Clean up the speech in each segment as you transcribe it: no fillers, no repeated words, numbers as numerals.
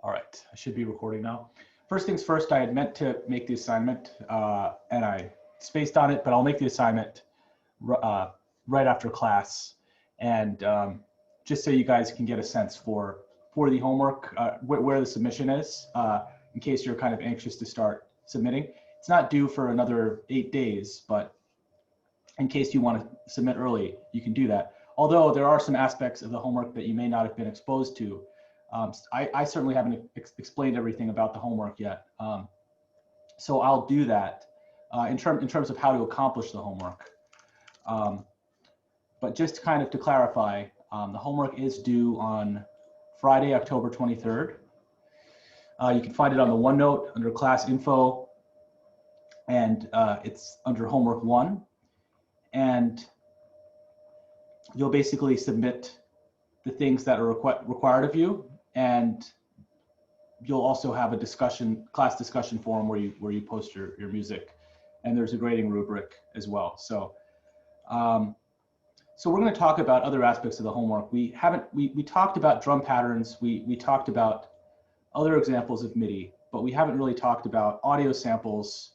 All right, I should be recording now. First things first, I had meant to make the assignment and I spaced on it, but I'll make the assignment right after class. And just so you guys can get a sense for the homework, where the submission is, in case you're kind of anxious to start submitting. It's not due for another 8 days, but in case you want to submit early, you can do that. Although there are some aspects of the homework that you may not have been exposed to. I certainly haven't explained everything about the homework yet. So I'll do that in terms of how to accomplish the homework. But just kind of to clarify, the homework is due on Friday, October 23rd. You can find it on the OneNote under class info, and it's under homework 1. And you'll basically submit the things that are required of you, and you'll also have a class discussion forum where you post your music, and there's a grading rubric as well. So so we're going to talk about other aspects of the homework. We talked about drum patterns, we talked about other examples of Midi, but we haven't really talked about audio samples.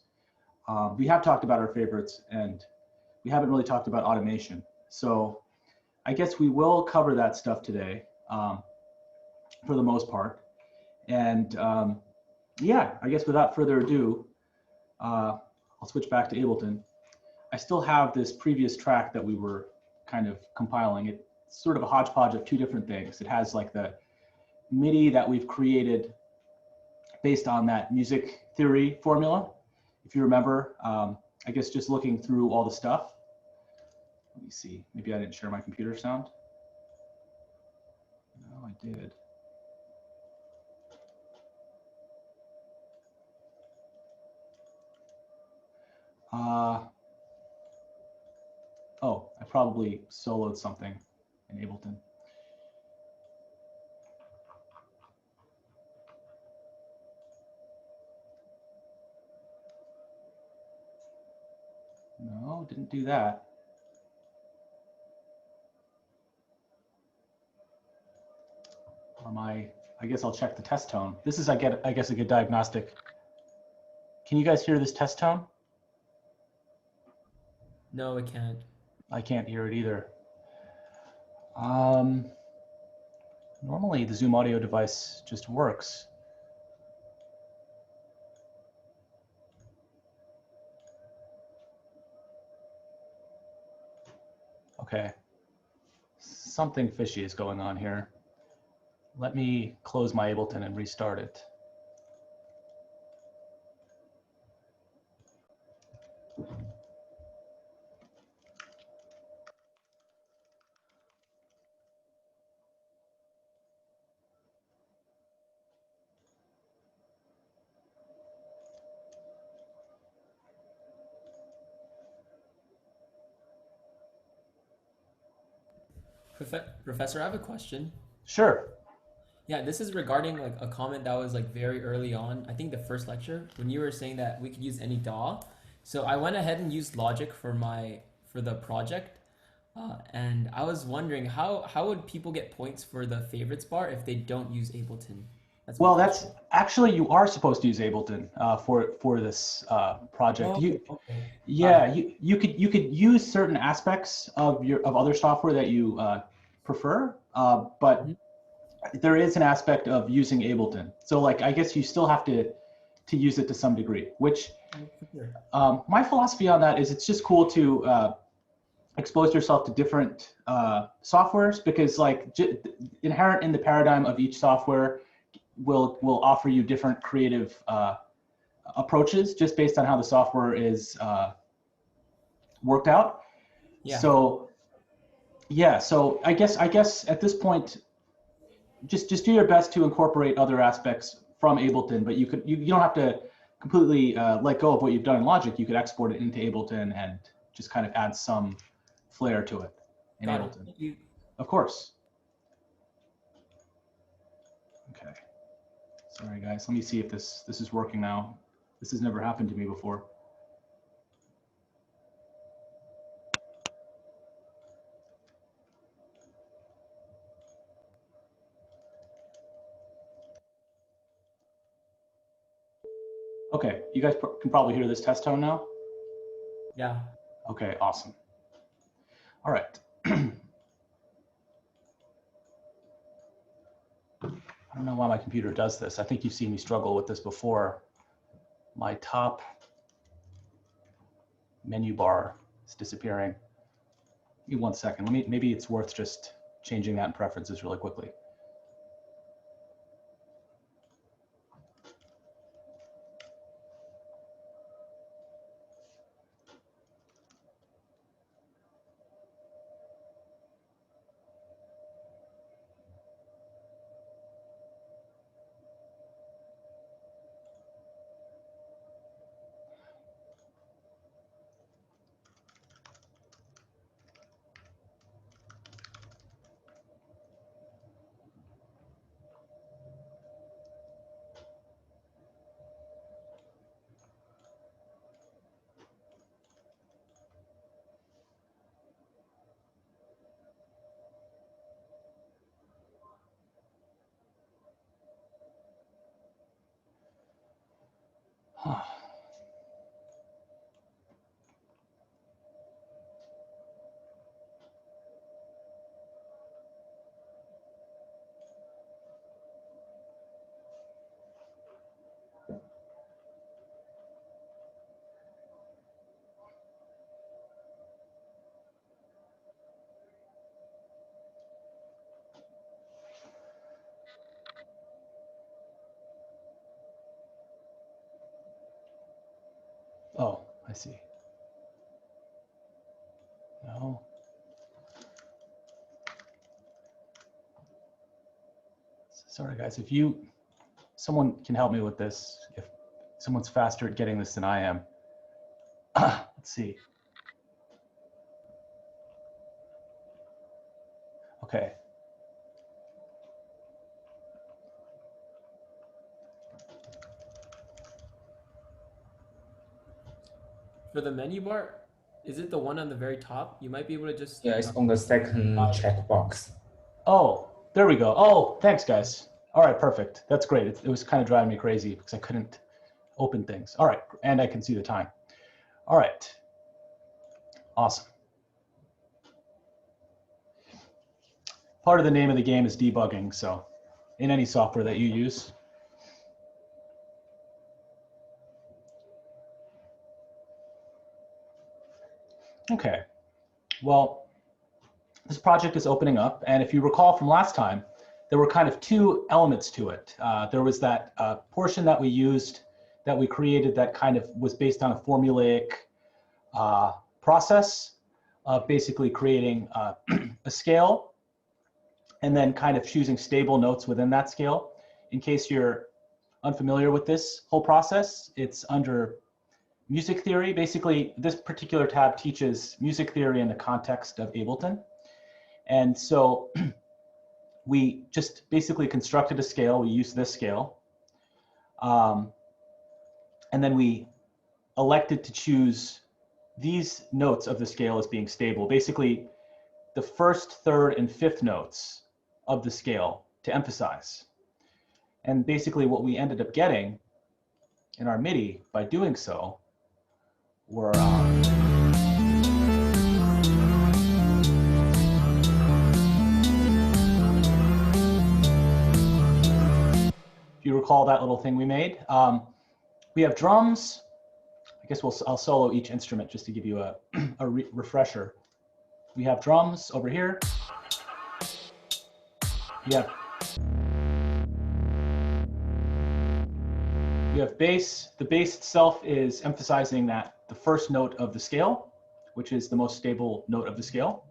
We have talked about our favorites, and we haven't really talked about automation. So I guess we will cover that stuff today, for the most part. And yeah, I guess without further ado, I'll switch back to Ableton. I still have this previous track that we were kind of compiling. It's sort of a hodgepodge of 2 different things. It has like the MIDI that we've created based on that music theory formula. If you remember, I guess just looking through all the stuff. Let me see, maybe I didn't share my computer sound. No, I did. Oh, I probably soloed something in Ableton. No, didn't do that. I guess I'll check the test tone. This is, I guess, a good diagnostic. Can you guys hear this test tone? No, it can't. I can't hear it either. Normally the Zoom audio device just works. Okay, something fishy is going on here. Let me close my Ableton and restart it. Professor, I have a question. Sure. Yeah, this is regarding like a comment that was like very early on. I think the first lecture when you were saying that we could use any DAW. So I went ahead and used Logic for the project, and I was wondering how would people get points for the favorites bar if they don't use Ableton? That's my Well, question. that's actually, you are supposed to use Ableton for this project. Oh, okay, got Yeah, it. you could use certain aspects of other software that you prefer, but Mhm. there is an aspect of using Ableton. So like, I guess you still have to use it to some degree, which Oh, for sure. my philosophy on that is it's just cool to expose yourself to different softwares, because like inherent in the paradigm of each software will offer you different creative approaches just based on how the software is worked out. Yeah, So yeah, so I guess at this point, just do your best to incorporate other aspects from Ableton, but you don't have to completely let go of what you've done in Logic. You could export it into Ableton and just kind of add some flair to it in got it. Ableton. Thank you. Of course. Okay. Sorry guys, let me see if this is working now. This has never happened to me before. Okay, you guys can probably hear this test tone now? Yeah. Okay, awesome. All right. I don't know why my computer does this. I think you've seen me struggle with this before. My top menu bar is disappearing. Give me 1 second. Maybe it's worth just changing that in preferences really quickly. Oh, I see. No. Sorry, guys. If someone can help me with this, if someone's faster at getting this than I am. Let's see. Okay. For the menu bar, is it the one on the very top? You might be able to just. Yeah, it's on the second checkbox. Oh, there we go. Oh, thanks, guys. All right, perfect. That's great. It was kind of driving me crazy because I couldn't open things. All right, and I can see the time. All right. Awesome. Part of the name of the game is debugging, so in any software that you use. Okay, well, this project is opening up, and if you recall from last time, there were kind of two elements to it. There was that portion that we used, that we created, that kind of was based on a formulaic process of basically creating a scale and then kind of choosing stable notes within that scale. In case you're unfamiliar with this whole process, it's under music theory. Basically, this particular tab teaches music theory in the context of Ableton. And so we just basically constructed a scale. We used this scale. And then we elected to choose these notes of the scale as being stable. Basically, the first, third, and fifth notes of the scale to emphasize. And basically what we ended up getting in our MIDI by doing so were if you recall that little thing we made. We have drums. I guess I'll solo each instrument just to give you a refresher. We have drums over here. We have bass. The bass itself is emphasizing that the first note of the scale, which is the most stable note of the scale.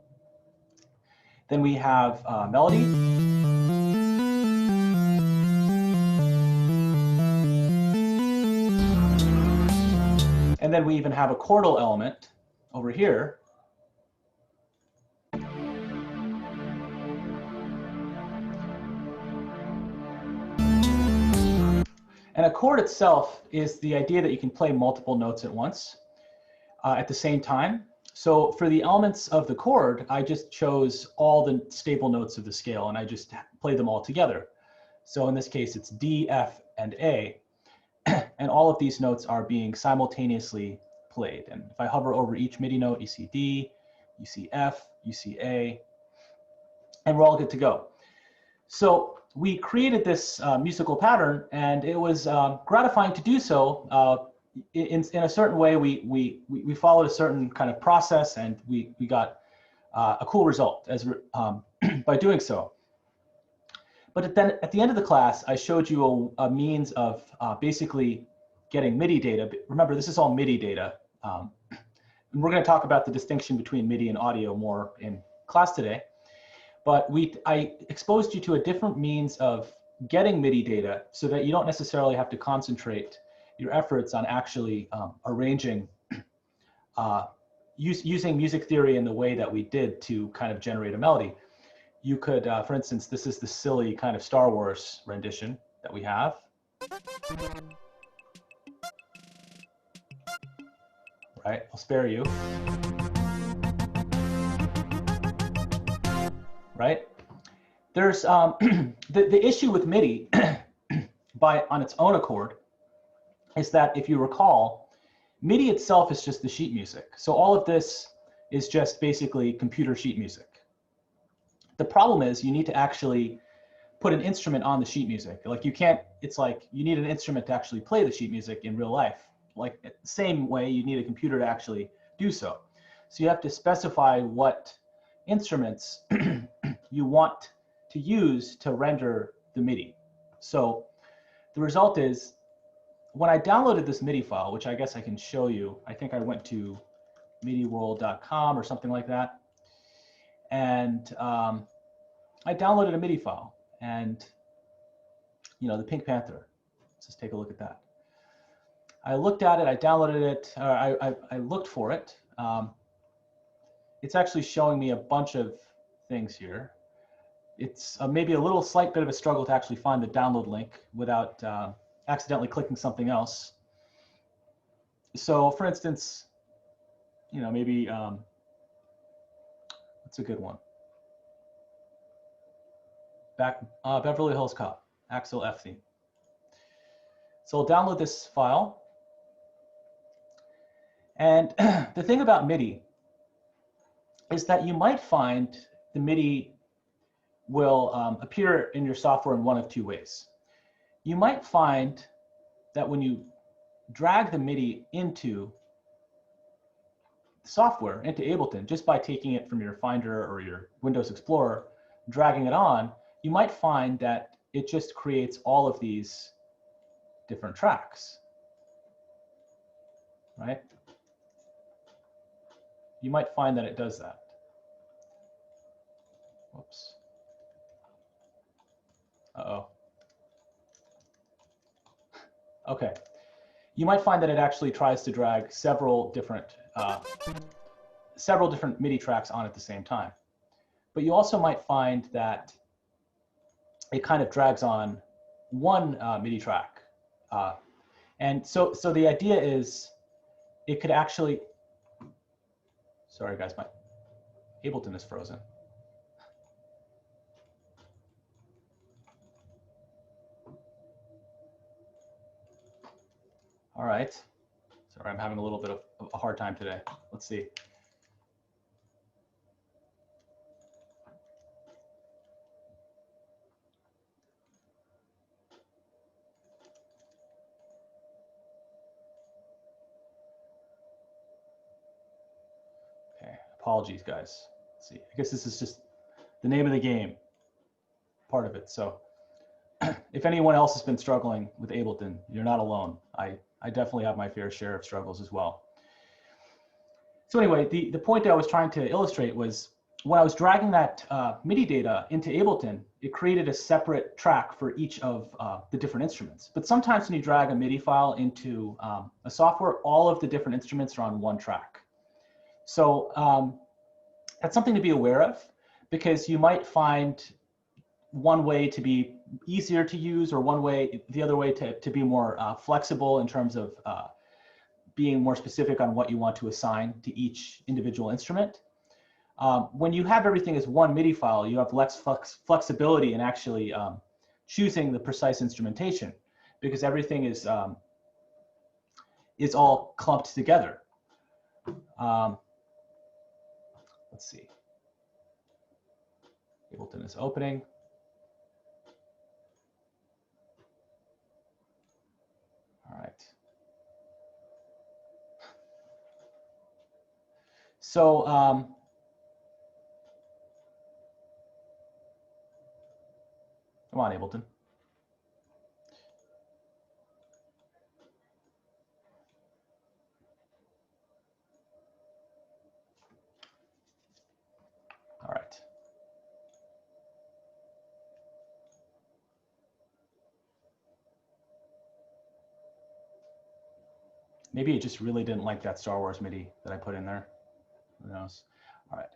Then we have melody. And then we even have a chordal element over here. And a chord itself is the idea that you can play multiple notes at once at the same time. So for the elements of the chord, I just chose all the stable notes of the scale and I just played them all together. So in this case, it's D, F, and A. and all of these notes are being simultaneously played. And if I hover over each MIDI note, you see D, you see F, you see A, and we're all good to go. So we created this musical pattern, and it was gratifying to do so. In a certain way, we followed a certain kind of process, and we got a cool result as by doing so. But then at the end of the class, I showed you a means of basically getting MIDI data. Remember, this is all MIDI data. And we're going to talk about the distinction between MIDI and audio more in class today. But I exposed you to a different means of getting MIDI data so that you don't necessarily have to concentrate your efforts on actually arranging, using music theory in the way that we did to kind of generate a melody. You could, for instance, this is the silly kind of Star Wars rendition that we have. Right, I'll spare you. Right? There's the issue with MIDI on its own accord is that if you recall, MIDI itself is just the sheet music. So all of this is just basically computer sheet music. The problem is you need to actually put an instrument on the sheet music. Like you can't, it's like you need an instrument to actually play the sheet music in real life. Like the same way you need a computer to actually do so. So you have to specify what instruments you want to use to render the MIDI. So the result is when I downloaded this MIDI file, which I guess I can show you, I think I went to midiworld.com or something like that. And I downloaded a MIDI file, and you know, the Pink Panther. Let's just take a look at that. I looked at it, I downloaded it, I looked for it. It's actually showing me a bunch of things here. It's maybe a slight bit of a struggle to actually find the download link without accidentally clicking something else. So for instance, you know, maybe, what's a good one? Beverly Hills Cop, Axel F theme. So I'll download this file. And the thing about MIDI is that you might find the MIDI will appear in your software in one of two ways. You might find that when you drag the MIDI into software, into Ableton, just by taking it from your Finder or your Windows Explorer, dragging it on, you might find that it just creates all of these different tracks, right? You might find that it does that. Whoops. Uh-oh. Okay. You might find that it actually tries to drag several different MIDI tracks on at the same time. But you also might find that it kind of drags on one MIDI track. And so the idea is it could actually, sorry guys, my Ableton is frozen. All right. Sorry, I'm having a little bit of a hard time today. Let's see. Okay, apologies, guys. Let's see. I guess this is just the name of the game, part of it. So if anyone else has been struggling with Ableton, you're not alone. I definitely have my fair share of struggles as well. So anyway, the point that I was trying to illustrate was when I was dragging that MIDI data into Ableton, it created a separate track for each of the different instruments. But sometimes when you drag a MIDI file into a software, all of the different instruments are on one track. So that's something to be aware of, because you might find one way to be easier to use, or the other way to be more flexible in terms of being more specific on what you want to assign to each individual instrument. When you have everything as one MIDI file, you have less flexibility in actually choosing the precise instrumentation, because everything is is all clumped together. Let's see. Ableton is opening. All right. So come on, Ableton. All right. Maybe it just really didn't like that Star Wars MIDI that I put in there. Who knows? All right.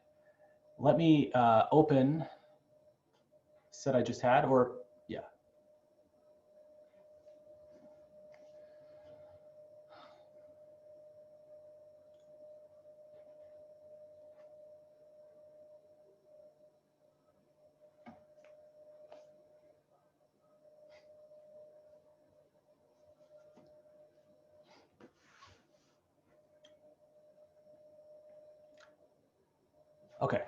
Let me open set I just had, or yeah. Okay.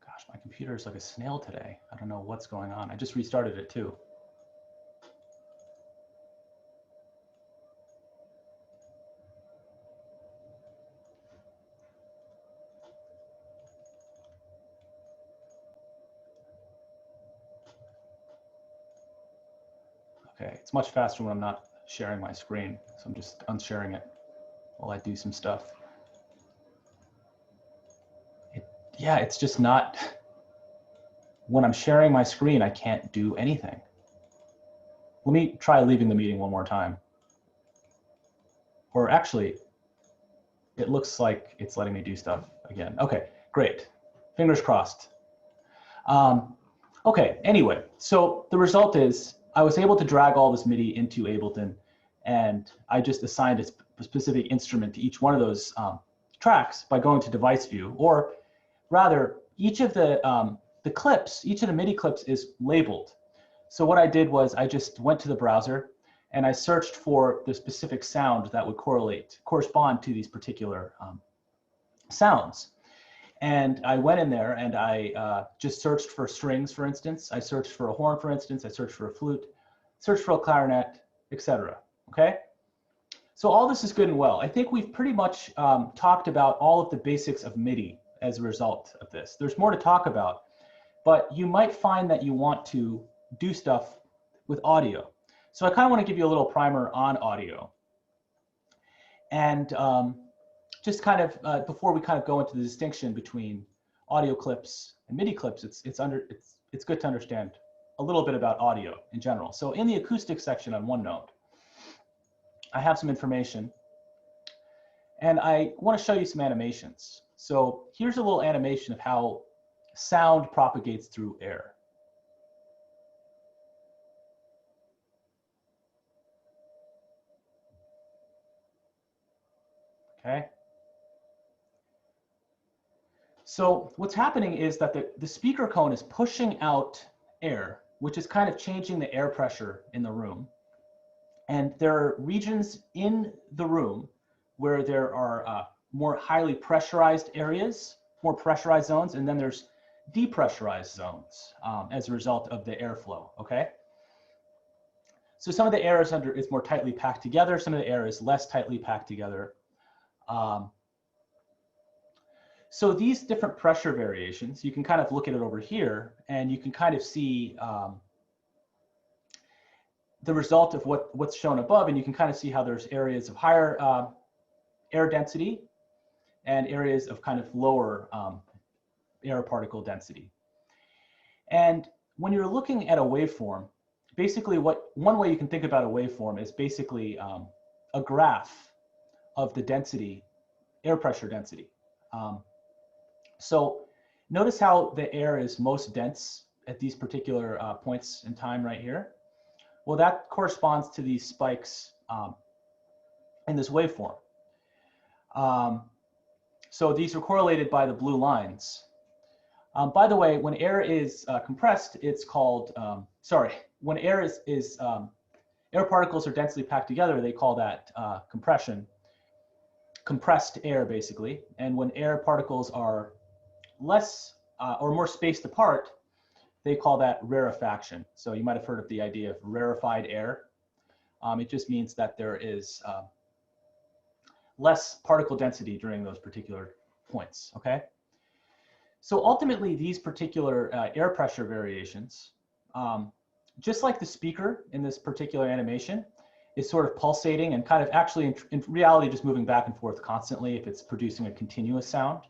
Gosh, my computer is like a snail today. I don't know what's going on. I just restarted it too. Okay, it's much faster when I'm not sharing my screen. So I'm just unsharing it while I do some stuff. Yeah, it's just not, when I'm sharing my screen, I can't do anything. Let me try leaving the meeting one more time. Or actually, it looks like it's letting me do stuff again. Okay, great. Fingers crossed. Okay, anyway, so the result is I was able to drag all this MIDI into Ableton, and I just assigned a specific instrument to each one of those tracks by going to device view, or rather, each of the clips, each of the MIDI clips is labeled. So what I did was I just went to the browser and I searched for the specific sound that would correspond to these particular sounds. And I went in there and I just searched for strings, for instance. I searched for a horn, for instance. I searched for a flute, searched for a clarinet, etc. Okay? So all this is good and well. I think we've pretty much talked about all of the basics of MIDI as a result of this. There's more to talk about, but you might find that you want to do stuff with audio. So I kind of want to give you a little primer on audio. And just kind of before we kind of go into the distinction between audio clips and MIDI clips, it's good to understand a little bit about audio in general. So in the acoustic section on OneNote, I have some information, and I want to show you some animations. So here's a little animation of how sound propagates through air. Okay. So what's happening is that the speaker cone is pushing out air, which is kind of changing the air pressure in the room. And there are regions in the room where there are more highly pressurized areas, more pressurized zones, and then there's depressurized zones as a result of the airflow, okay? So some of the air is more tightly packed together, some of the air is less tightly packed together. So these different pressure variations, you can kind of look at it over here, and you can kind of see the result of what's shown above, and you can kind of see how there's areas of higher air density and areas of kind of lower air particle density. And when you're looking at a waveform, basically one way you can think about a waveform is basically a graph of the density, air pressure density. So notice how the air is most dense at these particular points in time right here. Well, that corresponds to these spikes in this waveform. So these are correlated by the blue lines. By the way, when air is compressed, it's called, when air air particles are densely packed together, they call that compression, compressed air basically. And when air particles are less or more spaced apart, they call that rarefaction. So you might have heard of the idea of rarefied air. It just means that there is less particle density during those particular points, okay? So ultimately, these particular air pressure variations, just like the speaker in this particular animation, is sort of pulsating and kind of actually in reality just moving back and forth constantly if it's producing a continuous sound.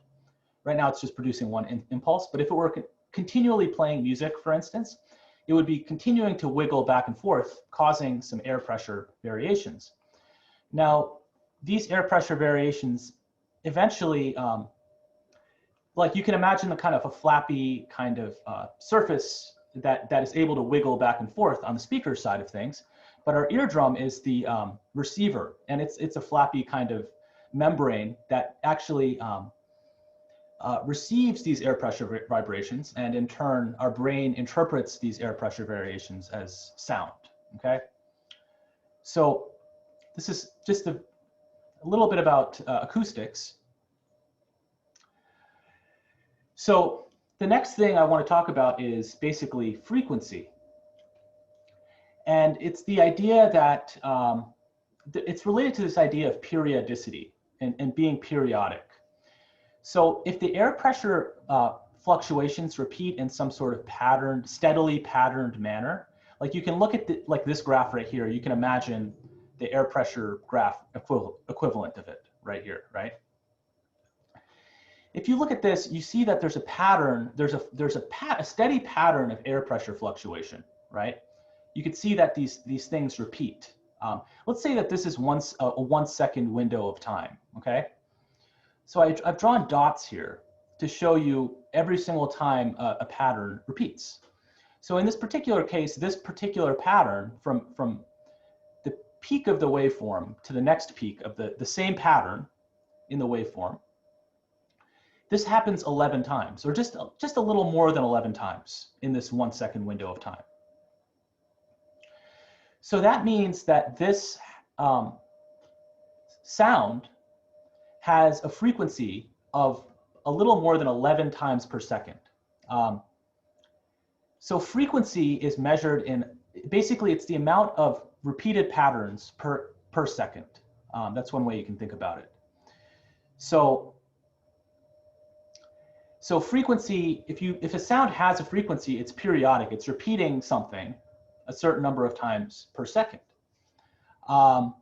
Right now it's just producing one impulse, but if it were continually playing music, for instance, it would be continuing to wiggle back and forth, causing some air pressure variations. Now, these air pressure variations eventually, like you can imagine the kind of a flappy kind of surface that is able to wiggle back and forth on the speaker side of things. But our eardrum is the receiver, and it's a flappy kind of membrane that actually receives these air pressure vibrations, and in turn, our brain interprets these air pressure variations as sound, okay? So this is just a little bit about acoustics. So the next thing I want to talk about is basically frequency. And it's the idea that it's related to this idea of periodicity and being periodic. So if the air pressure fluctuations repeat in some sort of patterned, steadily patterned manner, like you can look at like this graph right here, you can imagine the air pressure graph equivalent of it right here, right? If you look at this, you see that there's a pattern, there's a steady pattern of air pressure fluctuation, right? You can see that these things repeat. Let's say that this is a 1 second window of time, okay? So I've drawn dots here to show you every single time a pattern repeats. So in this particular case, this particular pattern from the peak of the waveform to the next peak of the same pattern in the waveform, this happens 11 times, or just a little more than 11 times in this 1 second window of time. So that means that this sound has a frequency of a little more than 11 times per second. So frequency is measured in, basically it's the amount of repeated patterns per second. That's one way you can think about it. So frequency, if a sound has a frequency, it's periodic, it's repeating something a certain number of times per second. So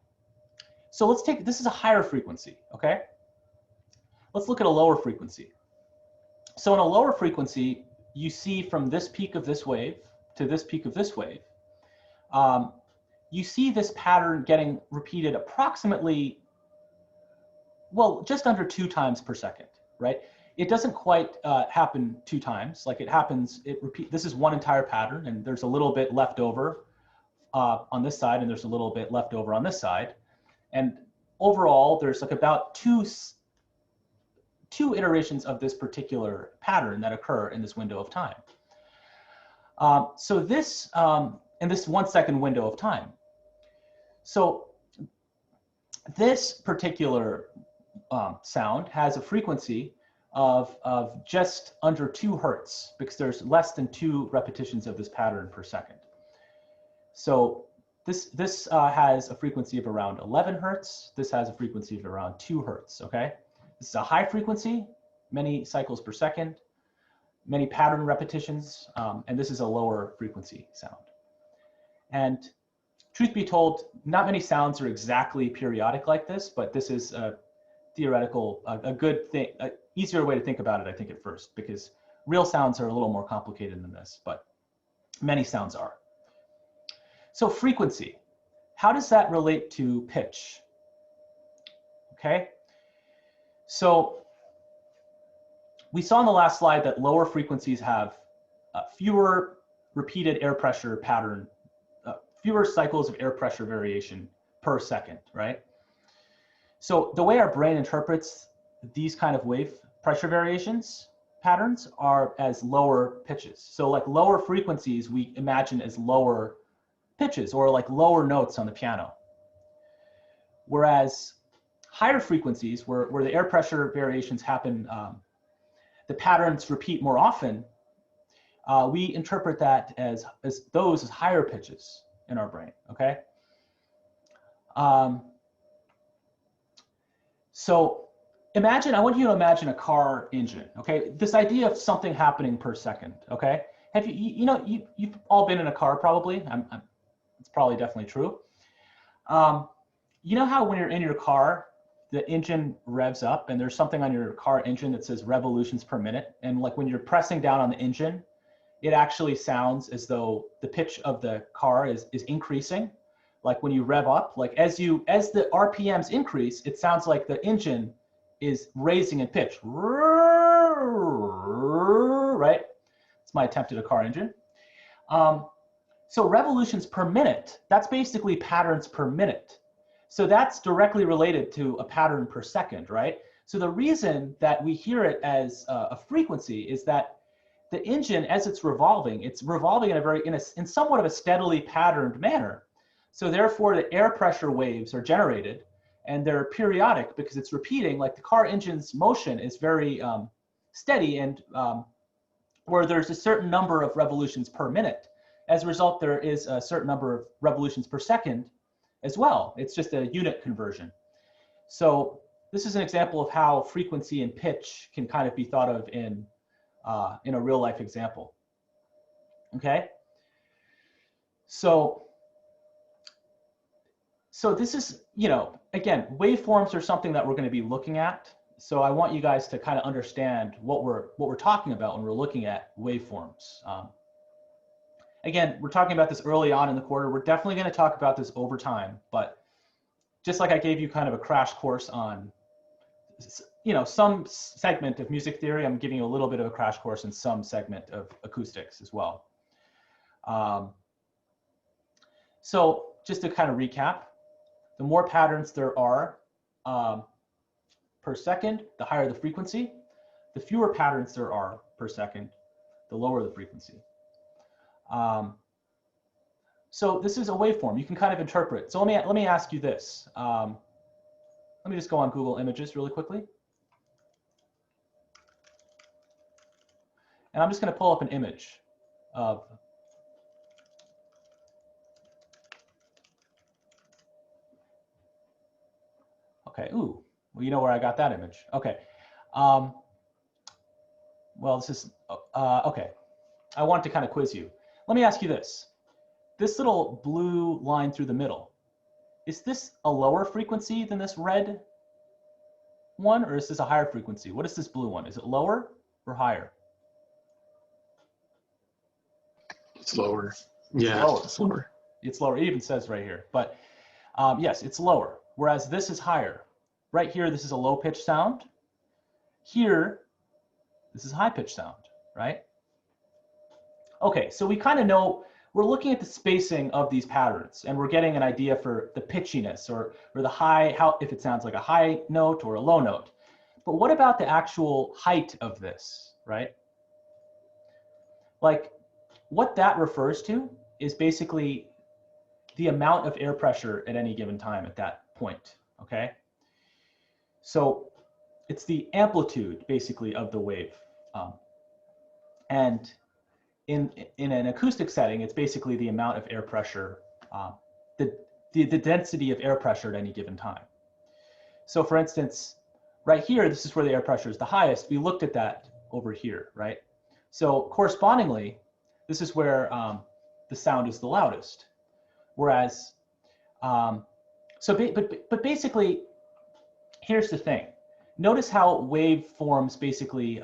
let's take, this is a higher frequency, okay? Let's look at a lower frequency. So in a lower frequency, you see from this peak of this wave to this peak of this wave, you see this pattern getting repeated approximately, well, just under 2 times per second, right? It doesn't quite happen 2 times. Like it happens, this is one entire pattern, and there's a little bit left over on this side, and there's a little bit left over on this side. And overall, there's like about two iterations of this particular pattern that occur in this window of time. So this, in this 1 second window of time. So this particular sound has a frequency of just under 2 hertz, because there's less than 2 repetitions of this pattern per second. So this has a frequency of around 11 hertz. This has a frequency of around 2 hertz, okay? This is a high frequency, many cycles per second, many pattern repetitions, and this is a lower frequency sound. And truth be told, not many sounds are exactly periodic like this, but this is a theoretical, a good thing, an easier way to think about it, I think, at first, because real sounds are a little more complicated than this, but many sounds are. So frequency, how does that relate to pitch? Okay, so we saw in the last slide that lower frequencies have fewer repeated air pressure pattern, fewer cycles of air pressure variation per second, right? So the way our brain interprets these kind of wave pressure variations, patterns are as lower pitches. So like lower frequencies we imagine as lower pitches or like lower notes on the piano. Whereas higher frequencies where the air pressure variations happen, the patterns repeat more often, we interpret that as those as higher pitches in our brain, okay? So I want you to imagine a car engine, okay? This idea of something happening per second, okay? Have you've all been in a car probably. It's probably definitely true. You know how when you're in your car, the engine revs up and there's something on your car engine that says revolutions per minute. And like when you're pressing down on the engine, it actually sounds as though the pitch of the car is increasing. Like when you rev up, like as the RPMs increase, it sounds like the engine is raising in pitch, right? It's my attempt at a car engine. So revolutions per minute, that's basically patterns per minute. So that's directly related to a pattern per second, right? So the reason that we hear it as a frequency is that the engine, as it's revolving in in somewhat of a steadily patterned manner. So therefore the air pressure waves are generated and they're periodic because it's repeating, like the car engine's motion is very steady and where there's a certain number of revolutions per minute. As a result, there is a certain number of revolutions per second as well. It's just a unit conversion. So this is an example of how frequency and pitch can kind of be thought of in a real life example, okay? So this is, again, waveforms are something that we're going to be looking at. So I want you guys to kind of understand what we're talking about when we're looking at waveforms. Again, we're talking about this early on in the quarter. We're definitely going to talk about this over time, but just like I gave you kind of a crash course on, some segment of music theory, I'm giving you a little bit of a crash course in some segment of acoustics as well. So just to kind of recap, the more patterns there are per second, the higher the frequency. The fewer patterns there are per second, the lower the frequency. So this is a waveform. You can kind of interpret. So let me ask you this. Let me just go on Google Images really quickly. And I'm just going to pull up an image of okay. Ooh, well, you know where I got that image. Okay. Well, this is okay. I want to kind of quiz you. Let me ask you this. This little blue line through the middle, is this a lower frequency than this red one, or is this a higher frequency? What is this blue one? Is it lower or higher? It's lower. Yeah, it's lower. It's lower. It even says right here. But yes, it's lower. Whereas this is higher. Right here, this is a low pitch sound. Here, this is high pitch sound, right? Okay, so we kind of know, we're looking at the spacing of these patterns and we're getting an idea for the pitchiness or the high, if it sounds like a high note or a low note. But what about the actual height of this, right? Like what that refers to is basically the amount of air pressure at any given time at that point, okay? So it's the amplitude basically of the wave. And in an acoustic setting, it's basically the amount of air pressure, the density of air pressure at any given time. So for instance, right here, this is where the air pressure is the highest. We looked at that over here, right? So correspondingly, this is where the sound is the loudest. Whereas, but basically, here's the thing. Notice how waveforms basically,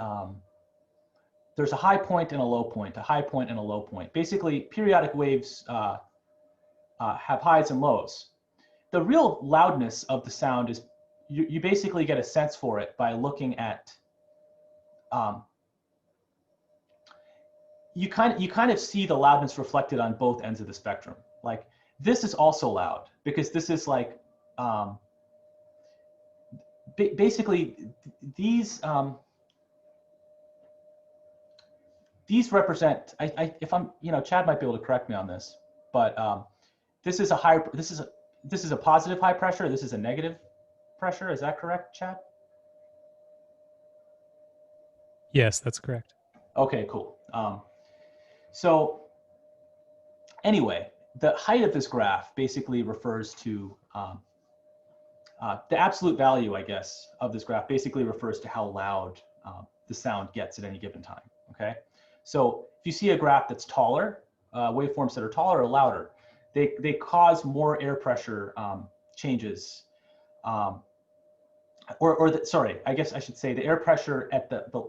there's a high point and a low point, a high point and a low point. Basically, periodic waves have highs and lows. The real loudness of the sound is, you basically get a sense for it by looking at, you kind of see the loudness reflected on both ends of the spectrum. Like this is also loud because this is like, basically these, these represent, if I'm, Chad might be able to correct me on this, but this is a positive high pressure. This is a negative pressure. Is that correct, Chad? Yes, that's correct. Okay, cool. So anyway, the height of this graph basically refers to the absolute value, I guess, of this graph basically refers to how loud the sound gets at any given time, okay? So if you see a graph that's taller, waveforms that are taller or louder, they cause more air pressure changes, sorry, I guess I should say the air pressure at the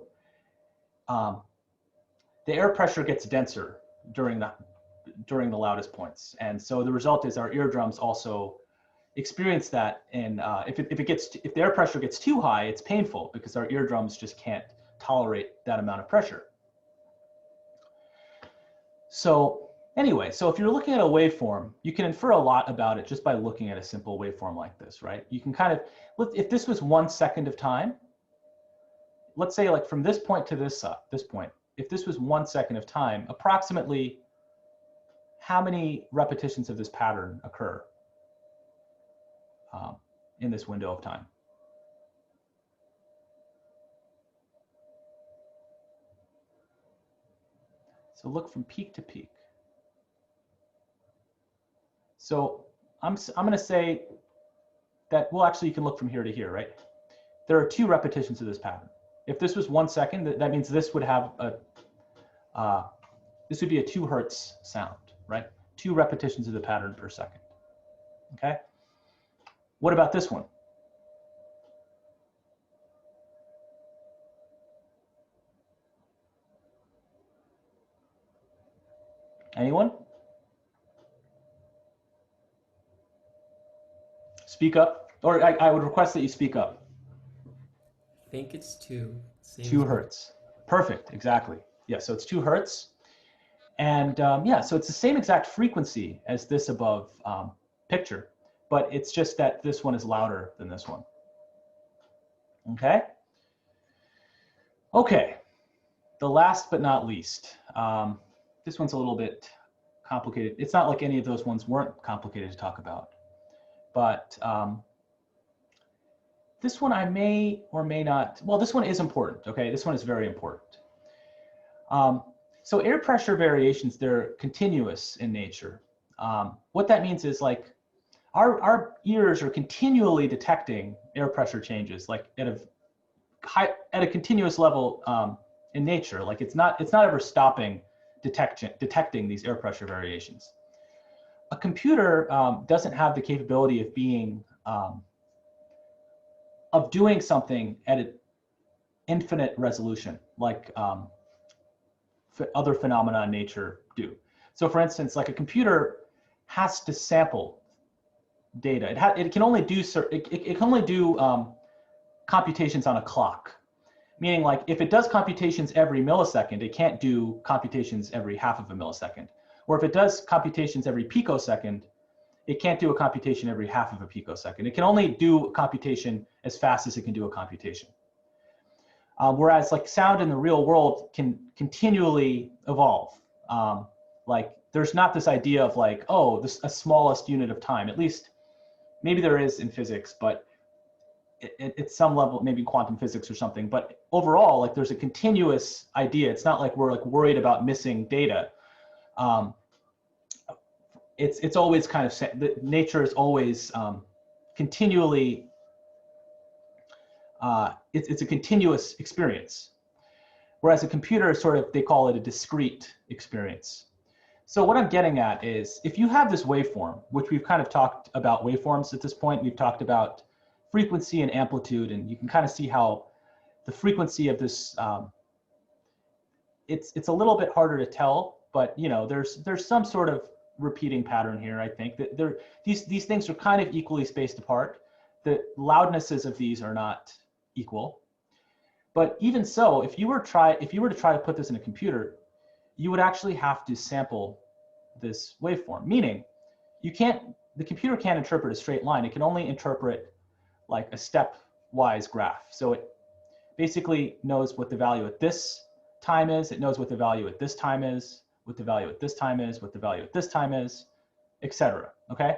air pressure gets denser during the loudest points, and so the result is our eardrums also experience that. And if the air pressure gets too high, it's painful because our eardrums just can't tolerate that amount of pressure. So anyway, so if you're looking at a waveform, you can infer a lot about it just by looking at a simple waveform like this, right? You can kind of, if this was 1 second of time, let's say like from this point to this point, if this was 1 second of time, approximately how many repetitions of this pattern occur in this window of time? So look from peak to peak. So I'm going to say that, well, actually you can look from here to here, right? There are 2 repetitions of this pattern. If this was 1 second, that means this would have this would be a 2 hertz sound, right? 2 repetitions of the pattern per second, okay? What about this one? Anyone? Speak up, or I would request that you speak up. I think it's 2. Same 2 hertz. Perfect, exactly. Yeah, so it's 2 hertz. And yeah, so it's the same exact frequency as this above picture, but it's just that this one is louder than this one. Okay? Okay, the last but not least. This one's a little bit complicated. It's not like any of those ones weren't complicated to talk about, but this one I may or may not, well, this one is important, okay? This one is very important. So air pressure variations, they're continuous in nature. What that means is like our ears are continually detecting air pressure changes, like at a continuous level in nature. Like it's not ever stopping detecting these air pressure variations. A computer doesn't have the capability of being of doing something at an infinite resolution, like other phenomena in nature do. So for instance, like a computer has to sample data. It can only do computations on a clock, meaning like if it does computations every millisecond, it can't do computations every half of a millisecond. Or if it does computations every picosecond, it can't do a computation every half of a picosecond. It can only do a computation as fast as it can do a computation. Whereas like sound in the real world can continually evolve. Like there's not this idea of like, oh, a smallest unit of time. At least maybe there is in physics, but at some level, maybe quantum physics or something. But overall, like there's a continuous idea. It's not like we're like worried about missing data. It's always kind of, nature is always continually, it's a continuous experience. Whereas a computer is sort of, they call it a discrete experience. So what I'm getting at is, if you have this waveform, which we've kind of talked about waveforms at this point, we've talked about frequency and amplitude, and you can kind of see how the frequency of this, it's a little bit harder to tell, but you know, there's some sort of repeating pattern here. I think that these things are kind of equally spaced apart. The loudnesses of these are not equal, but even so, if you were to try to put this in a computer, you would actually have to sample this waveform, meaning the computer can't interpret a straight line. It can only interpret like a stepwise graph. So it basically knows what the value at this time is, it knows what the value at this time is, what the value at this time is, what the value at this time is, etc. Okay?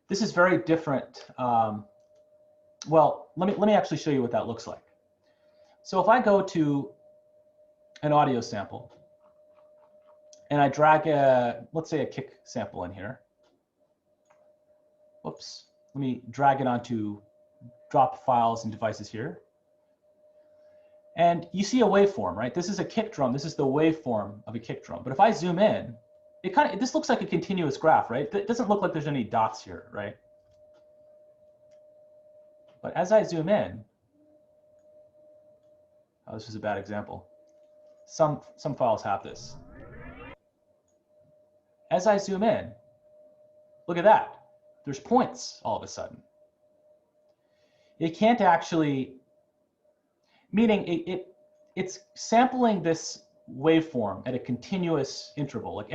This is very different. Well, let me actually show you what that looks like. So if I go to an audio sample and I drag let's say a kick sample in here. Whoops, let me drag it onto drop files and devices here. And you see a waveform, right? This is a kick drum. This is the waveform of a kick drum. But if I zoom in, this looks like a continuous graph, right? It doesn't look like there's any dots here, right? But as I zoom in, oh, this is a bad example. Some files have this. As I zoom in, look at that. There's points all of a sudden. It can't actually, meaning it's sampling this waveform at a continuous interval, like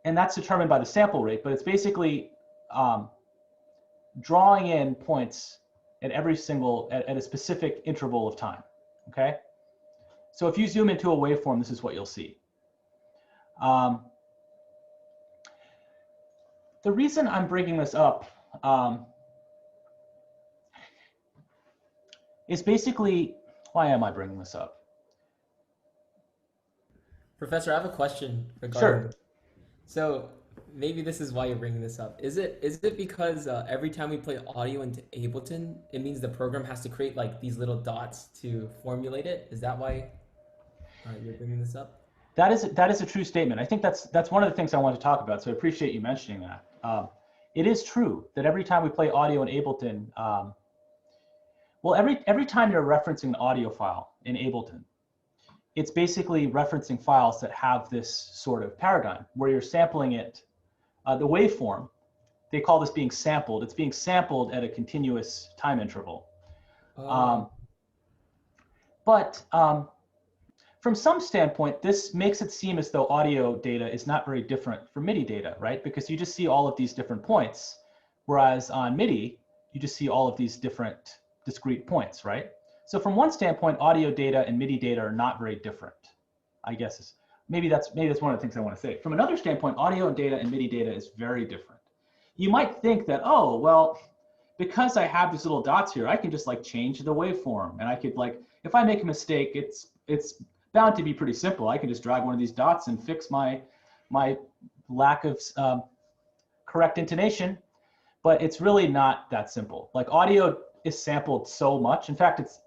and that's determined by the sample rate, but it's basically drawing in points at every single, at a specific interval of time, okay? So if you zoom into a waveform, this is what you'll see. The reason I'm bringing this up is basically, why am I bringing this up? Professor, I have a question regarding. Sure. So maybe this is why you're bringing this up. Is it because every time we play audio into Ableton, it means the program has to create like these little dots to formulate it? Is that why you're bringing this up? That is a true statement. I think that's one of the things I want to talk about. So I appreciate you mentioning that. It is true that every time we play audio in Ableton, well, every time you're referencing an audio file in Ableton, it's basically referencing files that have this sort of paradigm where you're sampling it. The waveform, they call this being sampled. It's being sampled at a continuous time interval. But from some standpoint, this makes it seem as though audio data is not very different from MIDI data, right? Because you just see all of these different points, whereas on MIDI, you just see all of these different discrete points, right? So from one standpoint, audio data and MIDI data are not very different, I guess. Maybe that's one of the things I want to say. From another standpoint, audio data and MIDI data is very different. You might think that, oh, well, because I have these little dots here, I can just like change the waveform, and I could like, if I make a mistake, it's bound to be pretty simple. I can just drag one of these dots and fix my lack of correct intonation, but it's really not that simple. Like audio is sampled so much. In fact, it's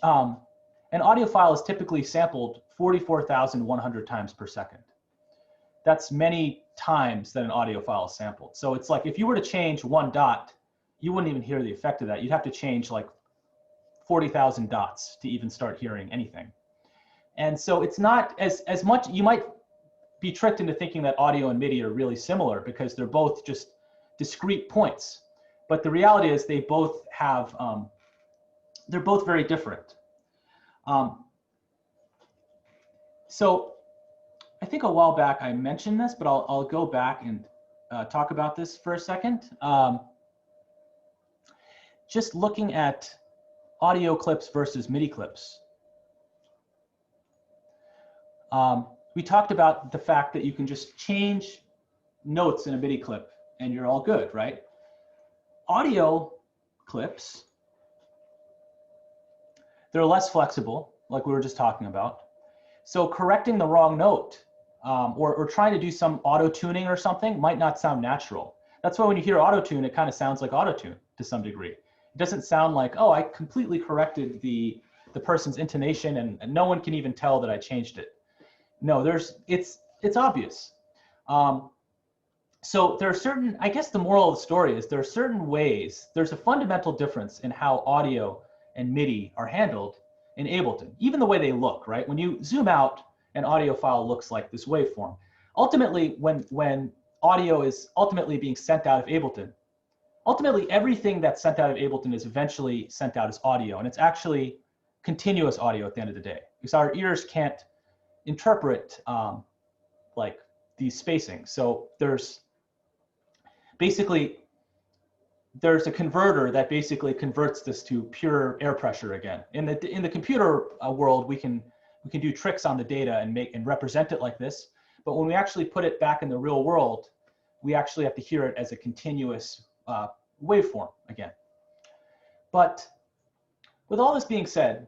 an audio file is typically sampled 44,100 times per second. That's many times that an audio file is sampled. So it's like if you were to change one dot, you wouldn't even hear the effect of that. You'd have to change like 40,000 dots to even start hearing anything. And so it's not as much, you might be tricked into thinking that audio and MIDI are really similar because they're both just discrete points. But the reality is they both have, they're both very different. So I think a while back I mentioned this, but I'll go back and talk about this for a second. Just looking at audio clips versus MIDI clips. We talked about the fact that you can just change notes in a MIDI clip and you're all good, right? Audio clips, they're less flexible, like we were just talking about. So correcting the wrong note or trying to do some auto-tuning or something might not sound natural. That's why when you hear auto-tune, it kind of sounds like auto-tune to some degree. It doesn't sound like, oh, I completely corrected the person's intonation and no one can even tell that I changed it. No, it's obvious. So there are certain, I guess the moral of the story is there are certain ways, there's a fundamental difference in how audio and MIDI are handled in Ableton, even the way they look, right? When you zoom out, an audio file looks like this waveform. Ultimately, when audio is ultimately being sent out of Ableton, ultimately everything that's sent out of Ableton is eventually sent out as audio, and it's actually continuous audio at the end of the day, because our ears can't interpret like these spacings. So there's basically there's a converter that basically converts this to pure air pressure again. In the computer world, we can do tricks on the data and represent it like this. But when we actually put it back in the real world, we actually have to hear it as a continuous waveform again. But with all this being said,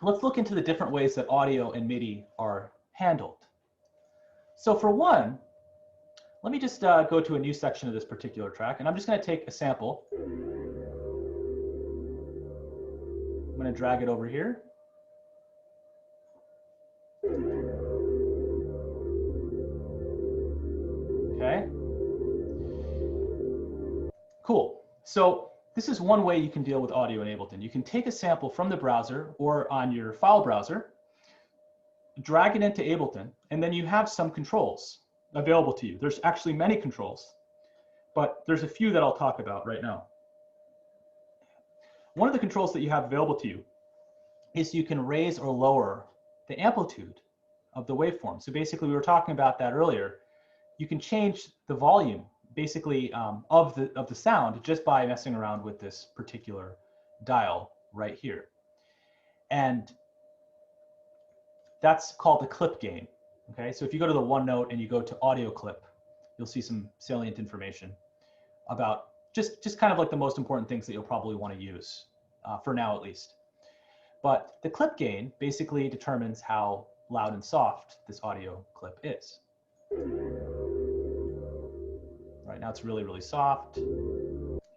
let's look into the different ways that audio and MIDI are handled. So for one, let me just go to a new section of this particular track, and I'm just going to take a sample. I'm going to drag it over here. Okay. Cool. So this is one way you can deal with audio in Ableton. You can take a sample from the browser or on your file browser, drag it into Ableton, and then you have some controls available to you. There's actually many controls, but there's a few that I'll talk about right now. One of the controls that you have available to you is you can raise or lower the amplitude of the waveform. So basically, we were talking about that earlier. You can change the volume, basically, of the sound just by messing around with this particular dial right here. And that's called the clip gain. Okay, so if you go to the OneNote and you go to audio clip, you'll see some salient information about just kind of like the most important things that you'll probably want to use, for now at least. But the clip gain basically determines how loud and soft this audio clip is. Right now it's really, really soft.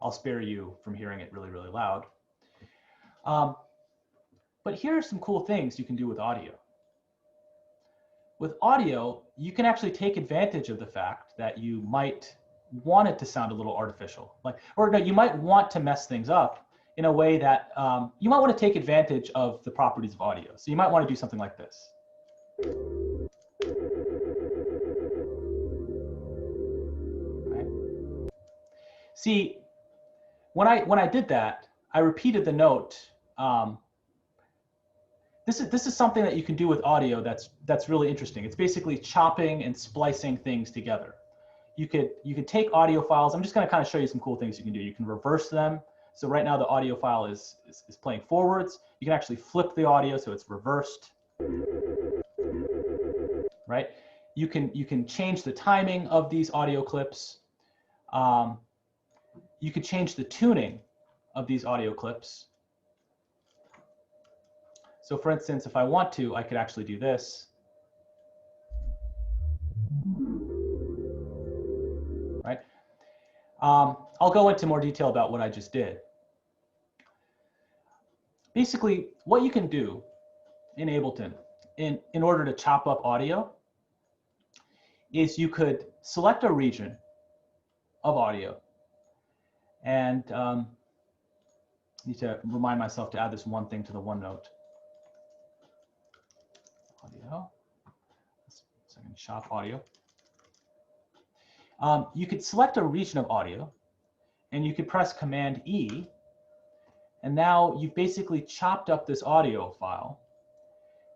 I'll spare you from hearing it really, really loud. But here are some cool things you can do with audio. With audio, you can actually take advantage of the fact that you might want it to sound a little artificial, or no, you might want to mess things up in a way that you might want to take advantage of the properties of audio. So you might want to do something like this. Okay. See, when I did that, I repeated the note. This is something that you can do with audio that's really interesting. It's basically chopping and splicing things together. You could take audio files. I'm just going to kind of show you some cool things you can do. You can reverse them. So right now the audio file is playing forwards. You can actually flip the audio so it's reversed. Right? You can change the timing of these audio clips. You could change the tuning of these audio clips. So for instance, if I want to, I could actually do this. Right? I'll go into more detail about what I just did. Basically, what you can do in Ableton in order to chop up audio is you could select a region of audio. And I need to remind myself to add this one thing to the OneNote. Audio. So I can chop audio. You could select a region of audio, and you could press Command E, and now you've basically chopped up this audio file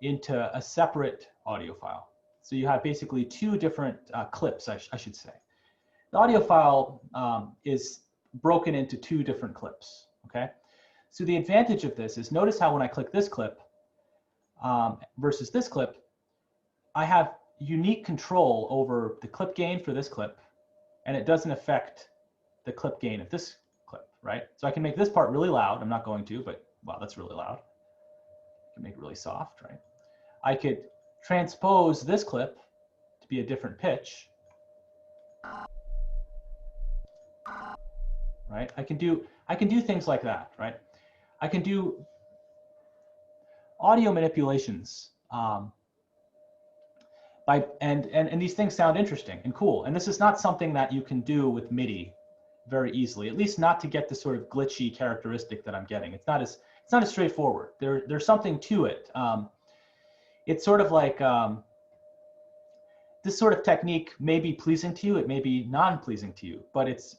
into a separate audio file. So you have basically two different clips, I should say. The audio file is broken into two different clips, okay? So the advantage of this is, notice how when I click this clip versus this clip, I have unique control over the clip gain for this clip, and it doesn't affect the clip gain of this clip, right? So I can make this part really loud. I'm not going to, but wow, that's really loud. I can make it really soft, right? I could transpose this clip to be a different pitch, right? I can do things like that, right? I can do audio manipulations and these things sound interesting and cool. And this is not something that you can do with MIDI very easily, at least not to get the sort of glitchy characteristic that I'm getting. It's not as straightforward. There's something to it. It's sort of like this sort of technique may be pleasing to you, it may be non-pleasing to you, but it's,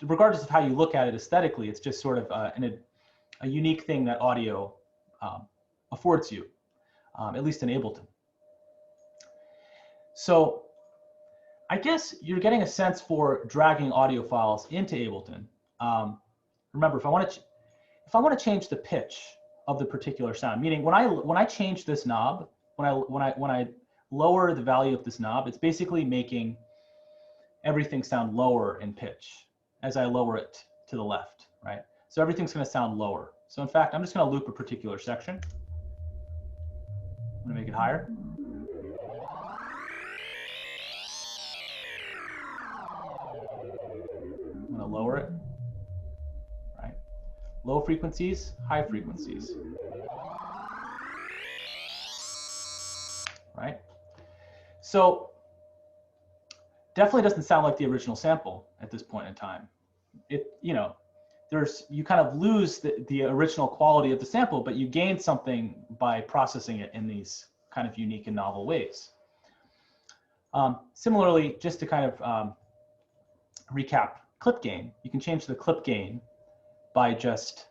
regardless of how you look at it aesthetically, it's just sort of a unique thing that audio affords you, at least in Ableton. So I guess you're getting a sense for dragging audio files into Ableton. Remember, if I want to change the pitch of the particular sound, meaning when I change this knob, when I lower the value of this knob, it's basically making everything sound lower in pitch as I lower it to the left, right? So everything's going to sound lower. So in fact, I'm just going to loop a particular section. I'm going to make it higher. I'm going to lower it, right? Low frequencies, high frequencies, right? So definitely doesn't sound like the original sample at this point in time. You kind of lose the original quality of the sample, but you gain something by processing it in these kind of unique and novel ways. Similarly, just to kind of recap clip gain, you can change the clip gain by just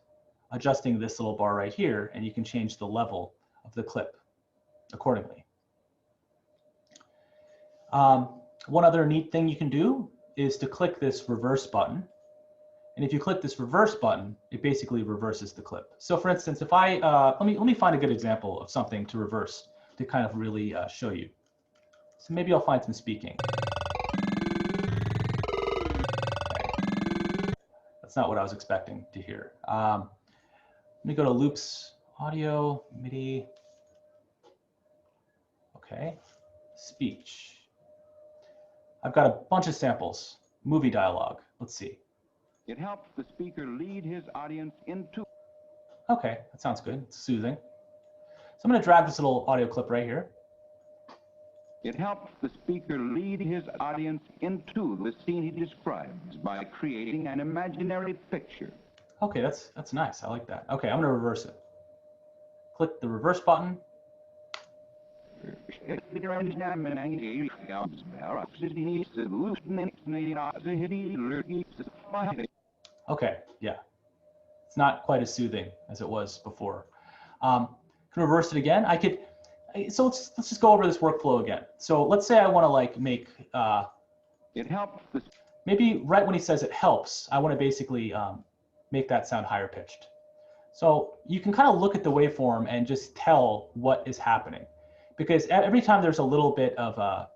adjusting this little bar right here, and you can change the level of the clip accordingly. One other neat thing you can do is to click this reverse button. And if you click this reverse button, it basically reverses the clip. So for instance, if I, let me find a good example of something to reverse to kind of really show you. So maybe I'll find some speaking. Okay. That's not what I was expecting to hear. Let me go to loops, audio, Midi. Okay, speech. I've got a bunch of samples, movie dialogue. Let's see. It helps the speaker lead his audience into. Okay, that sounds good. It's soothing. So I'm going to drag this little audio clip right here. It helps the speaker lead his audience into the scene he describes by creating an imaginary picture. Okay, that's nice. I like that. Okay, I'm going to reverse it. Click the reverse button. Okay, yeah. It's not quite as soothing as it was before. Can reverse it again. So let's just go over this workflow again. So let's say I want to like make it helps maybe right when he says it helps, I want to basically make that sound higher pitched. So you can kind of look at the waveform and just tell what is happening, because every time there's a little bit of a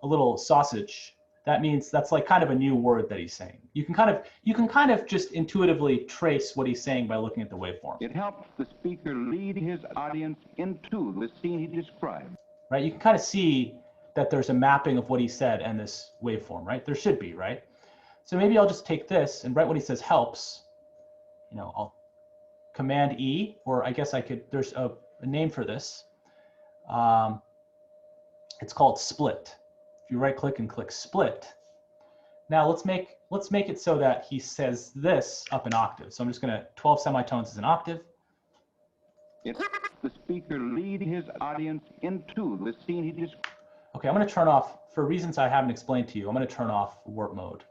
little sausage, that means that's like kind of a new word that he's saying. You can kind of just intuitively trace what he's saying by looking at the waveform. It helps the speaker lead his audience into the scene he describes. Right, you can kind of see that there's a mapping of what he said and this waveform, right? There should be, right? So maybe I'll just take this, and right when he says helps, I'll Command E, or I guess I could, there's a name for this. It's called split. If you right click and click split. Now let's make it so that he says this up an octave. So I'm just gonna, 12 semitones is an octave. It helps the speaker lead his audience into the scene he describes. Okay, I'm gonna turn off, for reasons I haven't explained to you, I'm gonna turn off warp mode.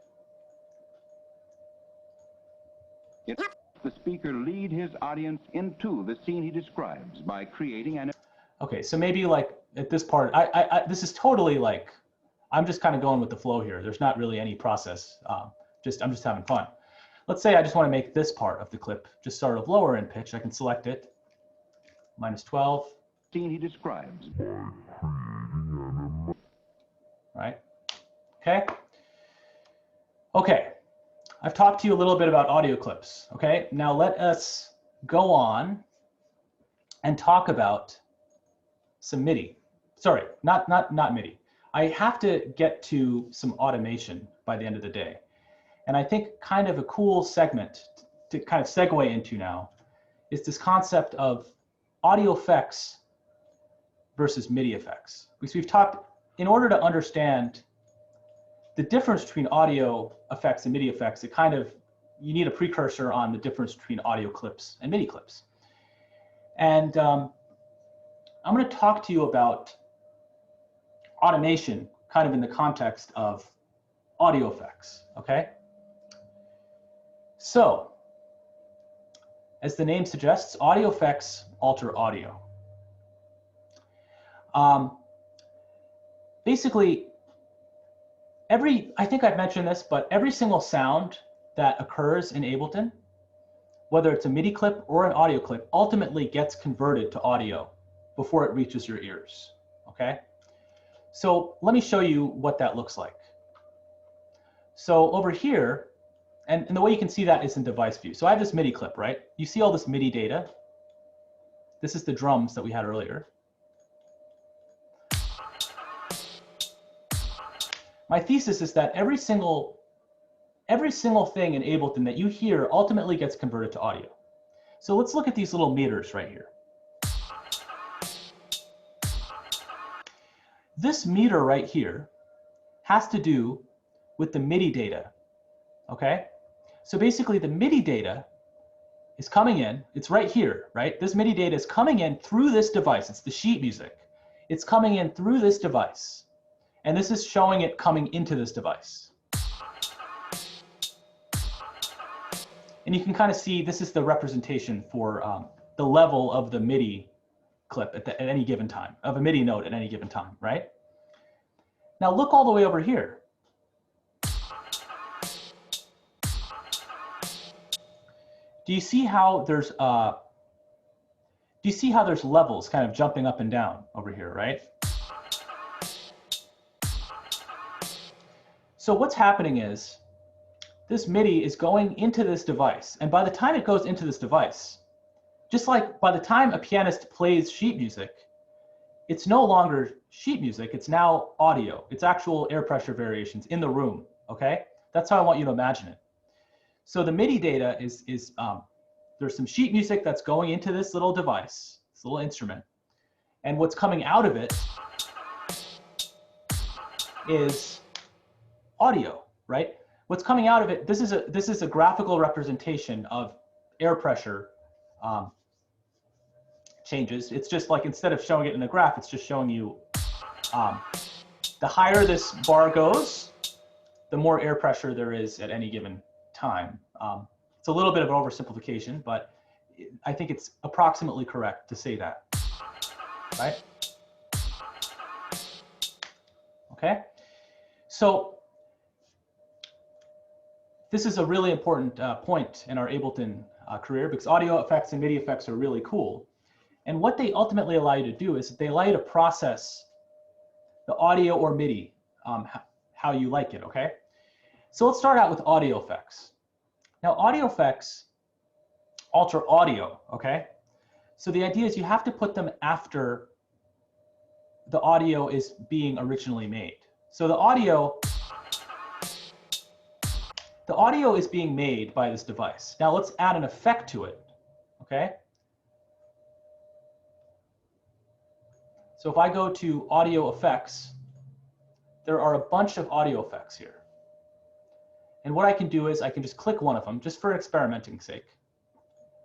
It helps the speaker lead his audience into the scene he describes by creating an. Okay, so maybe like at this part, this is totally like, I'm just kind of going with the flow here. There's not really any process. I'm just having fun. Let's say I just want to make this part of the clip just sort of lower in pitch. I can select it, -12. Scene he describes. Right. Okay. Okay. I've talked to you a little bit about audio clips. Okay. Now let us go on and talk about some Midi. Sorry, not Midi. I have to get to some automation by the end of the day. And I think kind of a cool segment to kind of segue into now is this concept of audio effects versus Midi effects. Because we've talked, in order to understand the difference between audio effects and Midi effects, you need a precursor on the difference between audio clips and Midi clips. And I'm going to talk to you about automation kind of in the context of audio effects, okay? So, as the name suggests, audio effects alter audio. Basically, I think I've mentioned this, but every single sound that occurs in Ableton, whether it's a MIDI clip or an audio clip, ultimately gets converted to audio before it reaches your ears, okay? So let me show you what that looks like. So over here, and the way you can see that is in device view. So I have this MIDI clip, right? You see all this MIDI data. This is the drums that we had earlier. My thesis is that every single thing in Ableton that you hear ultimately gets converted to audio. So let's look at these little meters right here. This meter right here has to do with the MIDI data, okay? So basically the MIDI data is coming in, it's right here, right? This MIDI data is coming in through this device. It's the sheet music. It's coming in through this device. And this is showing it coming into this device. And you can kind of see this is the representation for the level of the MIDI clip at any given time, of a MIDI note at any given time, right? Now look all the way over here. Do you see how there's levels kind of jumping up and down over here, right? So what's happening is this MIDI is going into this device. And by the time it goes into this device, just like by the time a pianist plays sheet music, it's no longer sheet music, it's now audio. It's actual air pressure variations in the room, okay? That's how I want you to imagine it. So the MIDI data is there's some sheet music that's going into this little device, this little instrument. And what's coming out of it is audio, right? What's coming out of it, this is a graphical representation of air pressure changes. It's just like, instead of showing it in a graph, it's just showing you the higher this bar goes, the more air pressure there is at any given time. It's a little bit of an oversimplification, but I think it's approximately correct to say that, right? Okay, so this is a really important point in our Ableton career, because audio effects and MIDI effects are really cool. And what they ultimately allow you to do is they allow you to process the audio or MIDI how you like it, okay? So let's start out with audio effects. Now, audio effects alter audio, okay? So the idea is you have to put them after the audio is being originally made. So the audio is being made by this device. Now let's add an effect to it, okay? So if I go to audio effects, there are a bunch of audio effects here. And what I can do is I can just click one of them, just for experimenting sake.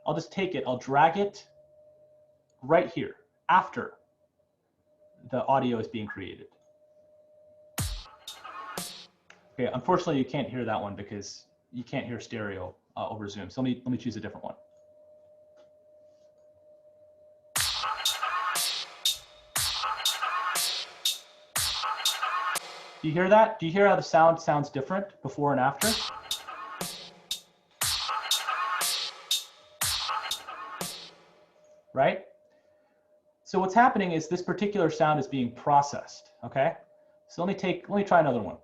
I'll just take it, I'll drag it right here after the audio is being created. Okay, unfortunately you can't hear that one because you can't hear stereo over Zoom. So let me choose a different one. Do you hear that? Do you hear how the sound sounds different before and after? Right? So what's happening is this particular sound is being processed, okay? So let me try another one.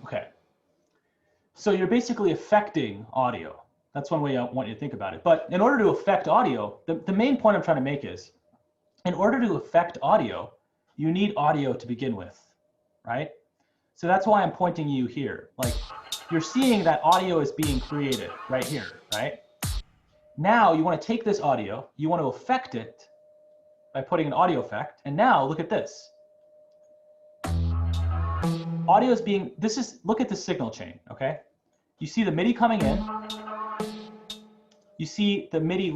Okay. So you're basically affecting audio. That's one way I want you to think about it. But in order to affect audio, the main point I'm trying to make is, in order to affect audio, you need audio to begin with, right? So that's why I'm pointing you here. Like, you're seeing that audio is being created right here, right? Now you want to take this audio, you want to affect it by putting an audio effect, and now look at this. Audio is being, look at the signal chain, okay? You see the MIDI coming in, you see the MIDI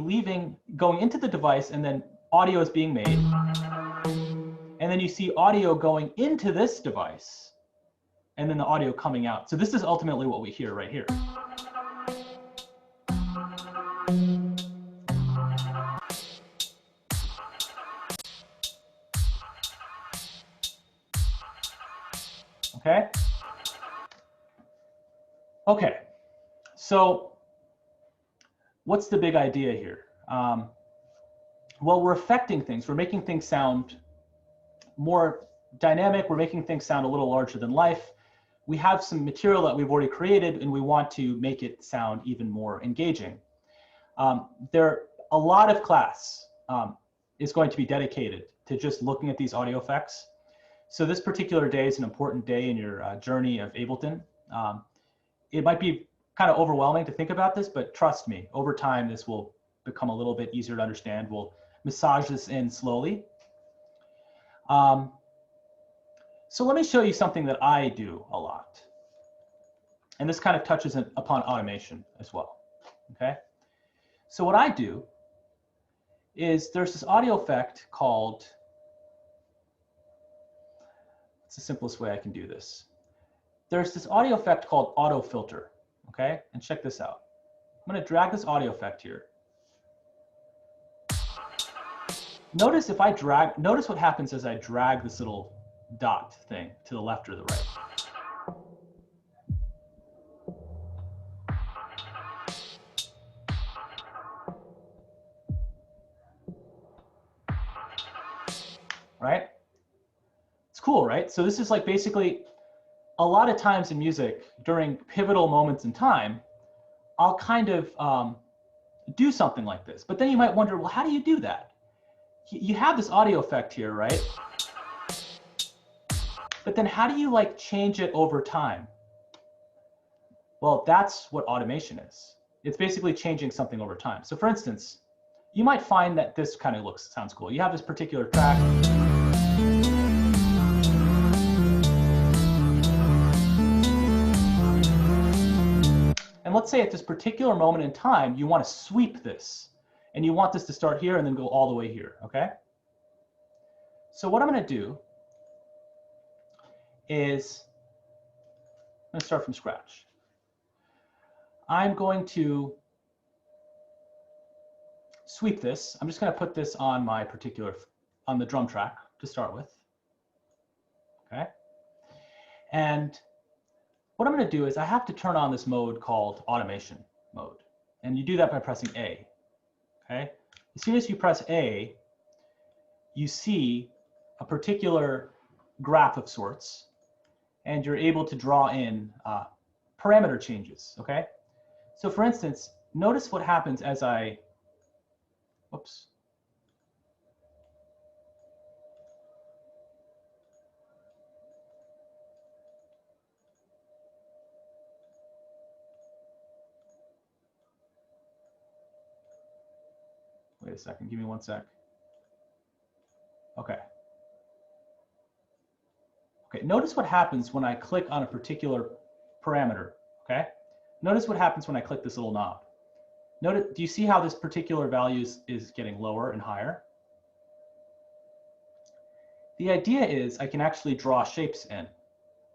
going into the device, and then audio is being made. And then you see audio going into this device. and then the audio coming out. So this is ultimately what we hear right here. Okay. Okay. So what's the big idea here? Well, we're affecting things. We're making things sound more dynamic. We're making things sound a little larger than life. We have some material that we've already created, and we want to make it sound even more engaging. A lot of class is going to be dedicated to just looking at these audio effects. So this particular day is an important day in your journey of Ableton. It might be kind of overwhelming to think about this, but trust me, over time, this will become a little bit easier to understand. We'll massage this in slowly. So let me show you something that I do a lot. And this kind of touches upon automation as well, okay? So what I do is there's this audio effect called, it's the simplest way I can do this. There's this audio effect called auto filter, okay? And check this out. I'm gonna drag this audio effect here. Notice if I drag, notice what happens as I drag this little dot thing to the left or the right. Right? It's cool, right? So this is like basically a lot of times in music during pivotal moments in time, I'll kind of do something like this. But then you might wonder, well, how do you do that? You have this audio effect here, right? But then how do you like change it over time? Well, that's what automation is. It's basically changing something over time. So for instance, you might find that this kind of sounds cool. You have this particular track. And let's say at this particular moment in time, you want to sweep this. And you want this to start here and then go all the way here, okay? So what I'm going to do is, I'm going to start from scratch. I'm going to sweep this. I'm just going to put this on my particular, on the drum track to start with, okay? And what I'm going to do is I have to turn on this mode called automation mode. And you do that by pressing A, okay? As soon as you press A, you see a particular graph of sorts, and you're able to draw in parameter changes, okay? So for instance, notice what happens as I, whoops. Wait a second, give me 1 sec. Okay. Okay, notice what happens when I click on a particular parameter, okay? Notice what happens when I click this little knob. Notice, do you see how this particular value is getting lower and higher? The idea is I can actually draw shapes in.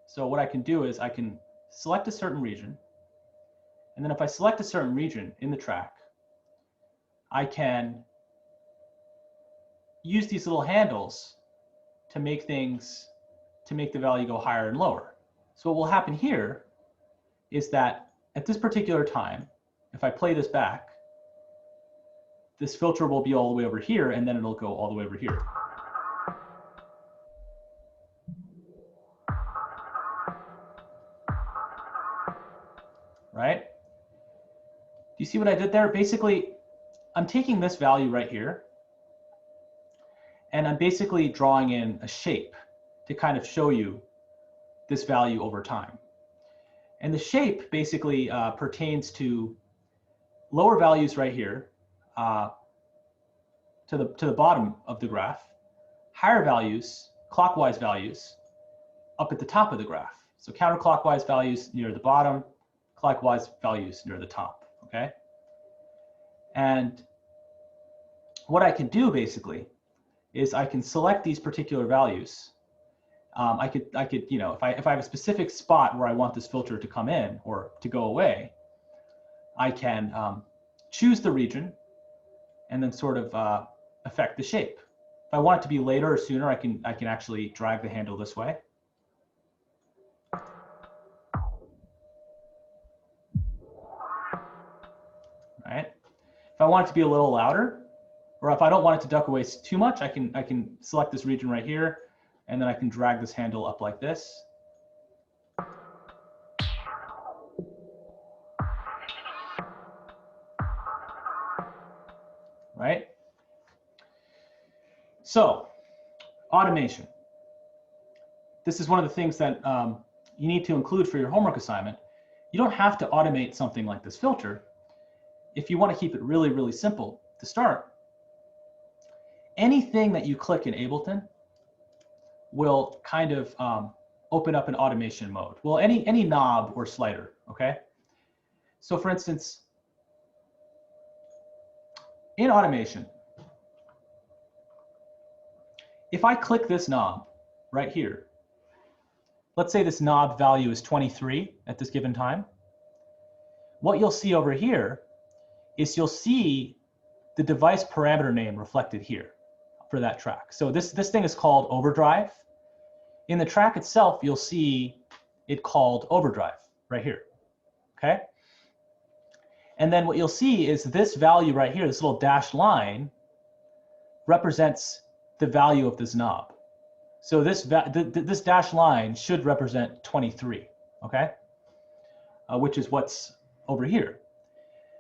So what I can do is I can select a certain region, and then if I select a certain region in the track, I can use these little handles to make things, to make the value go higher and lower. So what will happen here is that at this particular time, if I play this back, this filter will be all the way over here, and then it'll go all the way over here. Right? Do you see what I did there? Basically, I'm taking this value right here, and I'm basically drawing in a shape to kind of show you this value over time. And the shape basically pertains to lower values right here to the bottom of the graph, higher values, clockwise values, up at the top of the graph. So counterclockwise values near the bottom, clockwise values near the top, okay? And what I can do basically is I can select these particular values, I could, you know, if I have a specific spot where I want this filter to come in or to go away, I can choose the region and then sort of affect the shape. If I want it to be later or sooner, I can actually drag the handle this way. Right? If I want it to be a little louder, or if I don't want it to duck away too much, I can select this region right here, and then I can drag this handle up like this. Right? So, automation. This is one of the things that you need to include for your homework assignment. You don't have to automate something like this filter. If you want to keep it really, really simple to start, anything that you click in Ableton will kind of open up an automation mode. Well, any knob or slider, okay? So for instance, in automation, if I click this knob right here, let's say this knob value is 23 at this given time, what you'll see over here is you'll see the device parameter name reflected here for that track. So this thing is called overdrive. In the track itself, you'll see it called overdrive right here, okay? And then what you'll see is this value right here, this little dashed line, represents the value of this knob. So this dashed line should represent 23, okay? Which is what's over here.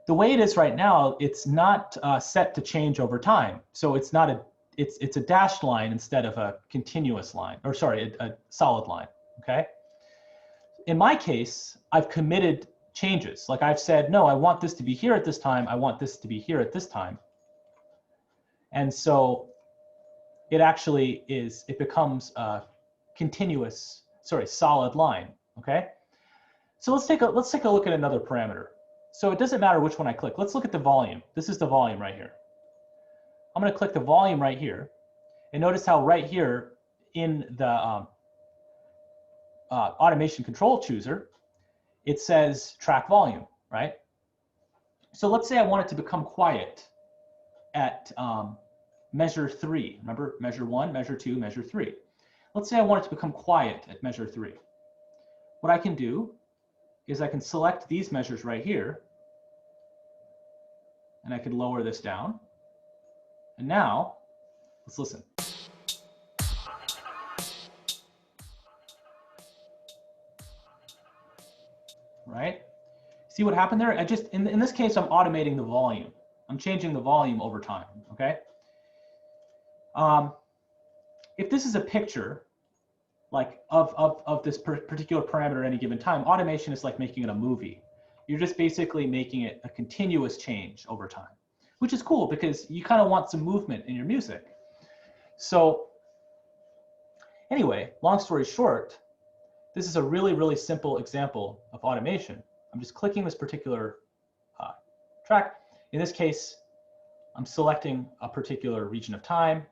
The way it is right now, it's not set to change over time. So it's not it's a dashed line instead of a continuous line, or sorry, a solid line, okay? In my case, I've committed changes. Like I've said, no, I want this to be here at this time. I want this to be here at this time. And so it actually is, it becomes a continuous, sorry, solid line, okay? So let's take a look at another parameter. So it doesn't matter which one I click. Let's look at the volume. This is the volume right here. I'm going to click the volume right here, and notice how right here in the automation control chooser, it says track volume, right? So let's say I want it to become quiet at measure 3. Remember, measure 1, measure 2, measure 3. Let's say I want it to become quiet at measure 3. What I can do is I can select these measures right here, and I can lower this down. And now, let's listen. Right? See what happened there? I just, in this case, I'm automating the volume. I'm changing the volume over time, okay? If this is a picture, like of this particular parameter at any given time, automation is like making it a movie. You're just basically making it a continuous change over time, which is cool because you kind of want some movement in your music. So anyway, long story short, this is a really, really simple example of automation. I'm just clicking this particular track. In this case, I'm selecting a particular region of time.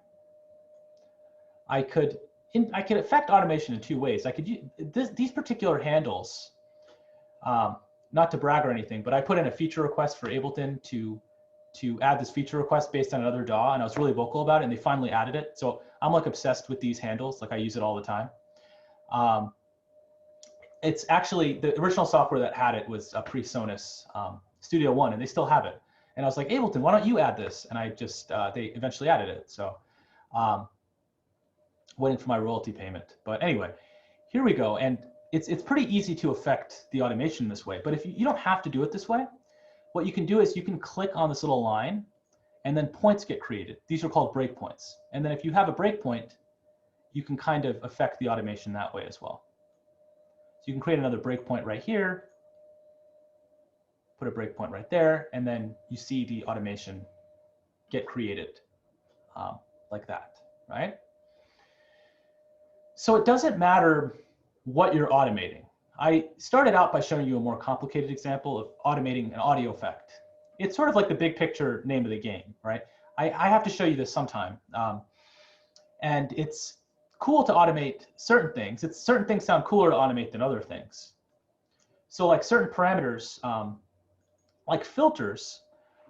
I could affect automation in 2 ways. I could use these particular handles, not to brag or anything, but I put in a feature request for Ableton to add this feature request based on another DAW, and I was really vocal about it, and they finally added it. So I'm like obsessed with these handles, like I use it all the time. It's actually, the original software that had it was a pre-Sonus Studio One, and they still have it. And I was like, Ableton, why don't you add this? And I just, they eventually added it. So waiting for my royalty payment. But anyway, here we go. And it's pretty easy to affect the automation this way. But if you don't have to do it this way, what you can do is you can click on this little line, and then points get created. These are called breakpoints. And then if you have a breakpoint, you can kind of affect the automation that way as well. So you can create another breakpoint right here, put a breakpoint right there, and then you see the automation get created like that, right? So it doesn't matter what you're automating. I started out by showing you a more complicated example of automating an audio effect. It's sort of like the big picture name of the game, right? I have to show you this sometime. And it's cool to automate certain things. Certain things sound cooler to automate than other things. So like certain parameters, like filters,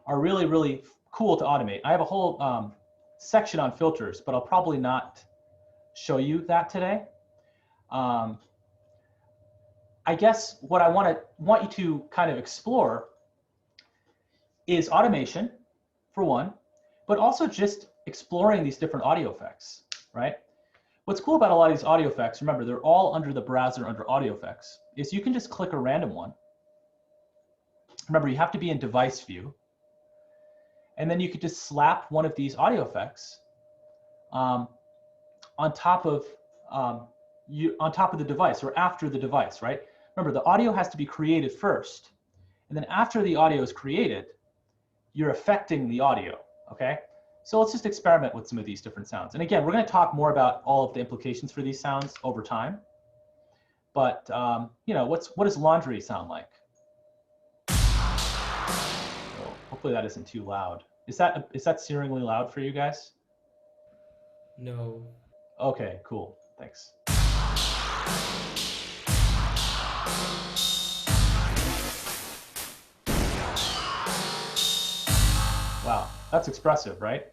are really, really cool to automate. I have a whole section on filters, but I'll probably not show you that today. I guess what I want you to kind of explore is automation, for one, but also just exploring these different audio effects, right? What's cool about a lot of these audio effects, remember, they're all under the browser under audio effects, is you can just click a random one. Remember, you have to be in device view. And then you could just slap one of these audio effects on top of the device or after the device, right? Remember, the audio has to be created first. And then after the audio is created, you're affecting the audio, okay? So let's just experiment with some of these different sounds. And again, we're going to talk more about all of the implications for these sounds over time. But you know, what does laundry sound like? So hopefully that isn't too loud. Is that searingly loud for you guys? No. Okay, cool. Thanks. Wow, that's expressive, right?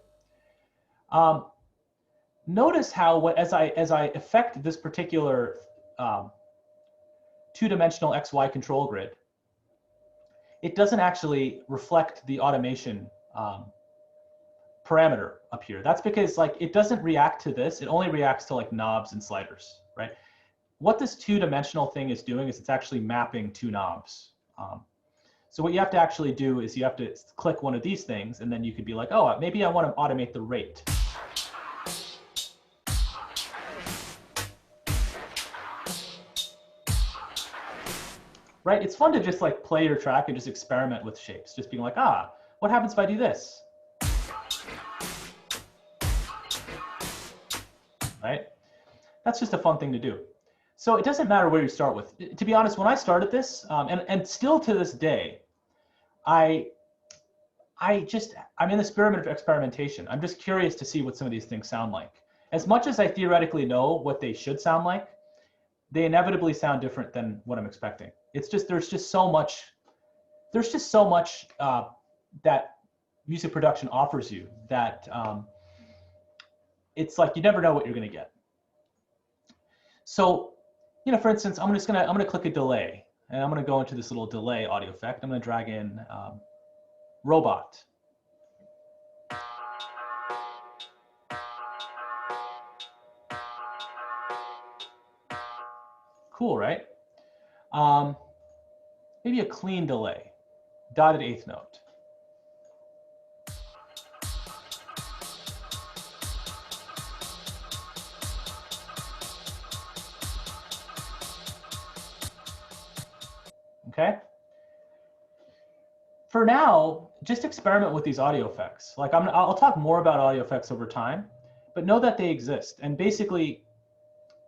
Notice how as I affect this particular two-dimensional XY control grid, it doesn't actually reflect the automation parameter up here. That's because like it doesn't react to this. It only reacts to like knobs and sliders, right? What this two-dimensional thing is doing is it's actually mapping two knobs. So what you have to actually do is you have to click one of these things, and then you could be like, oh, maybe I want to automate the rate. Right? It's fun to just like play your track and just experiment with shapes, just being like, what happens if I do this? Right? That's just a fun thing to do. So it doesn't matter where you start with. To be honest, when I started this, and still to this day, I'm in the spirit of experimentation. I'm just curious to see what some of these things sound like. As much as I theoretically know what they should sound like, they inevitably sound different than what I'm expecting. It's just there's just so much that music production offers you that it's like you never know what you're going to get. So, you know, for instance, I'm gonna click a delay, and I'm gonna go into this little delay audio effect. I'm gonna drag in robot. Cool, right? Maybe a clean delay, dotted eighth note. Okay. For now, just experiment with these audio effects. Like I'll talk more about audio effects over time, but know that they exist. And basically,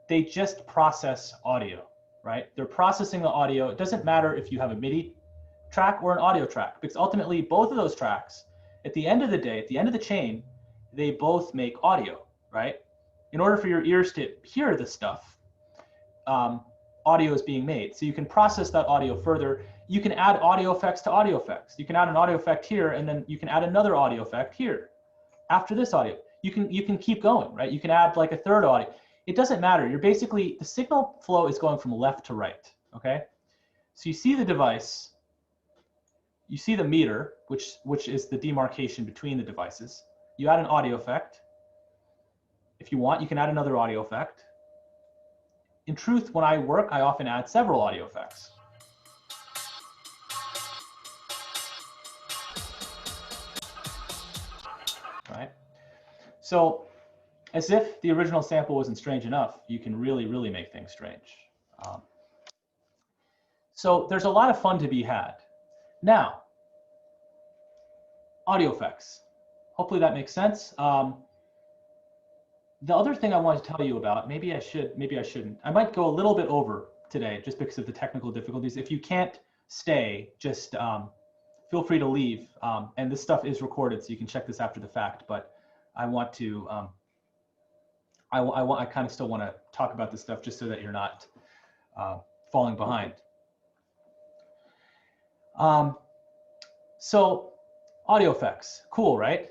they just process audio, right? They're processing the audio. It doesn't matter if you have a MIDI track or an audio track, because ultimately both of those tracks, at the end of the day, at the end of the chain, they both make audio, right? In order for your ears to hear this stuff, audio is being made. So you can process that audio further. You can add audio effects to audio effects. You can add an audio effect here, and then you can add another audio effect here. After this audio, you can keep going, right? You can add like a third audio. It doesn't matter. You're basically, the signal flow is going from left to right, okay? So you see the device, you see the meter, which is the demarcation between the devices. You add an audio effect. If you want, you can add another audio effect. In truth, when I work, I often add several audio effects. Right? So, as if the original sample wasn't strange enough, you can really, really make things strange. So there's a lot of fun to be had. Now, audio effects. Hopefully that makes sense. The other thing I wanted to tell you about, maybe I should, maybe I shouldn't. I might go a little bit over today just because of the technical difficulties. If you can't stay, just feel free to leave. And this stuff is recorded, so you can check this after the fact. But I want to I kind of still want to talk about this stuff just so that you're not falling behind. So audio effects, cool, right?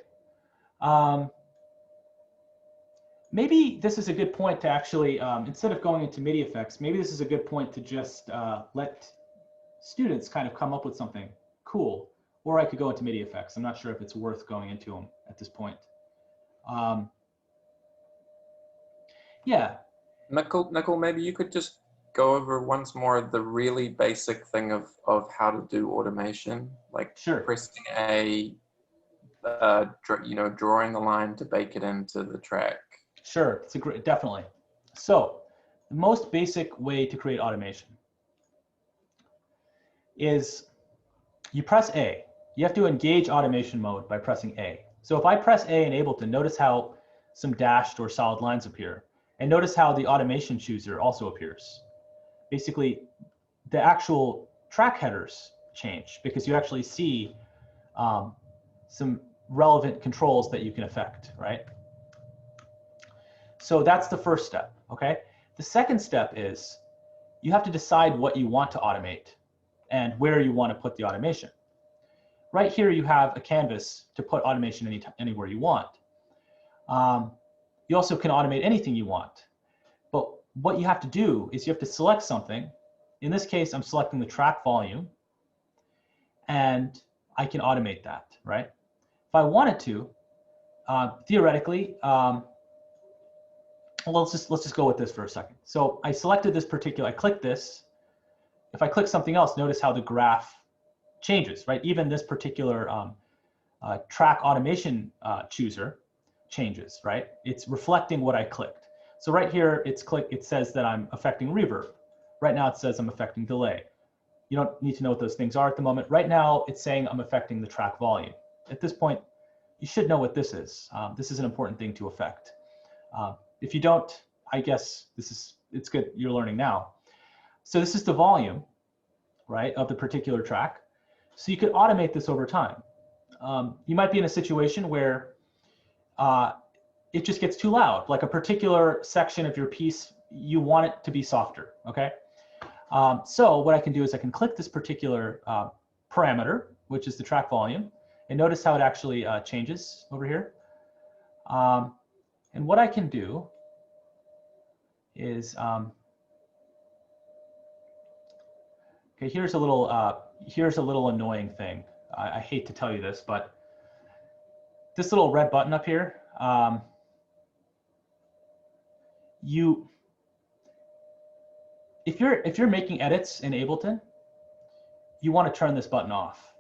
Maybe this is a good point to actually, instead of going into MIDI effects, maybe this is a good point to just let students kind of come up with something cool, or I could go into MIDI effects. I'm not sure if it's worth going into them at this point. Yeah. Nakul, maybe you could just go over once more the really basic thing of how to do automation, like Sure. pressing A, you know, drawing the line to bake it into the track. Sure, it's a great, definitely. So the most basic way to create automation is you press A. You have to engage automation mode by pressing A. So if I press A in Ableton, notice how some dashed or solid lines appear. And notice how the automation chooser also appears. Basically, the actual track headers change because you actually see some relevant controls that you can affect, right? So that's the first step, okay? The second step is you have to decide what you want to automate and where you want to put the automation. Right here, you have a canvas to put automation anywhere you want. You also can automate anything you want. But what you have to do is you have to select something. In this case, I'm selecting the track volume, and I can automate that, right? If I wanted to, theoretically, well, let's just go with this for a second. So I selected this particular, I clicked this. If I click something else, notice how the graph changes, right? Even this particular track automation chooser changes, right? It's reflecting what I clicked. So right here, it says that I'm affecting reverb. Right now, it says I'm affecting delay. You don't need to know what those things are at the moment. Right now, it's saying I'm affecting the track volume. At this point, you should know what this is. This is an important thing to affect. If you don't, I guess it's good you're learning now. So this is the volume, right, of the particular track. So you could automate this over time. You might be in a situation where it just gets too loud, like a particular section of your piece, you want it to be softer, okay? So what I can do is I can click this particular parameter, which is the track volume, and notice how it actually changes over here. And what I can do is, okay, here's a little annoying thing. I hate to tell you this, but this little red button up here, if you're making edits in Ableton, you want to turn this button off.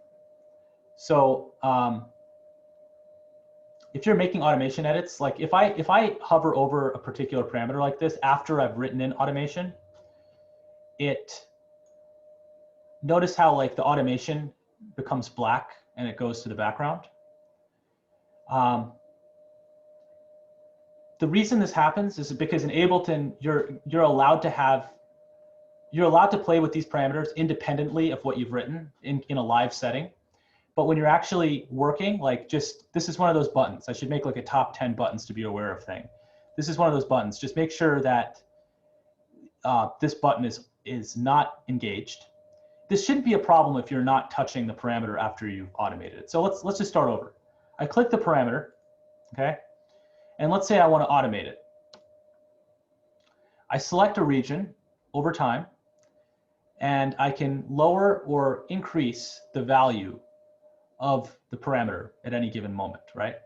So if you're making automation edits, like if I hover over a particular parameter like this after I've written in automation, notice how like the automation becomes black and it goes to the background. The reason this happens is because in Ableton, you're allowed to play with these parameters independently of what you've written in a live setting. But when you're actually working, like this is one of those buttons. I should make like a top 10 buttons to be aware of thing. This is one of those buttons. Just make sure that this button is not engaged. This shouldn't be a problem if you're not touching the parameter after you've automated it. So let's just start over. I click the parameter, okay? And let's say I want to automate it. I select a region over time, and I can lower or increase the value of the parameter at any given moment, right?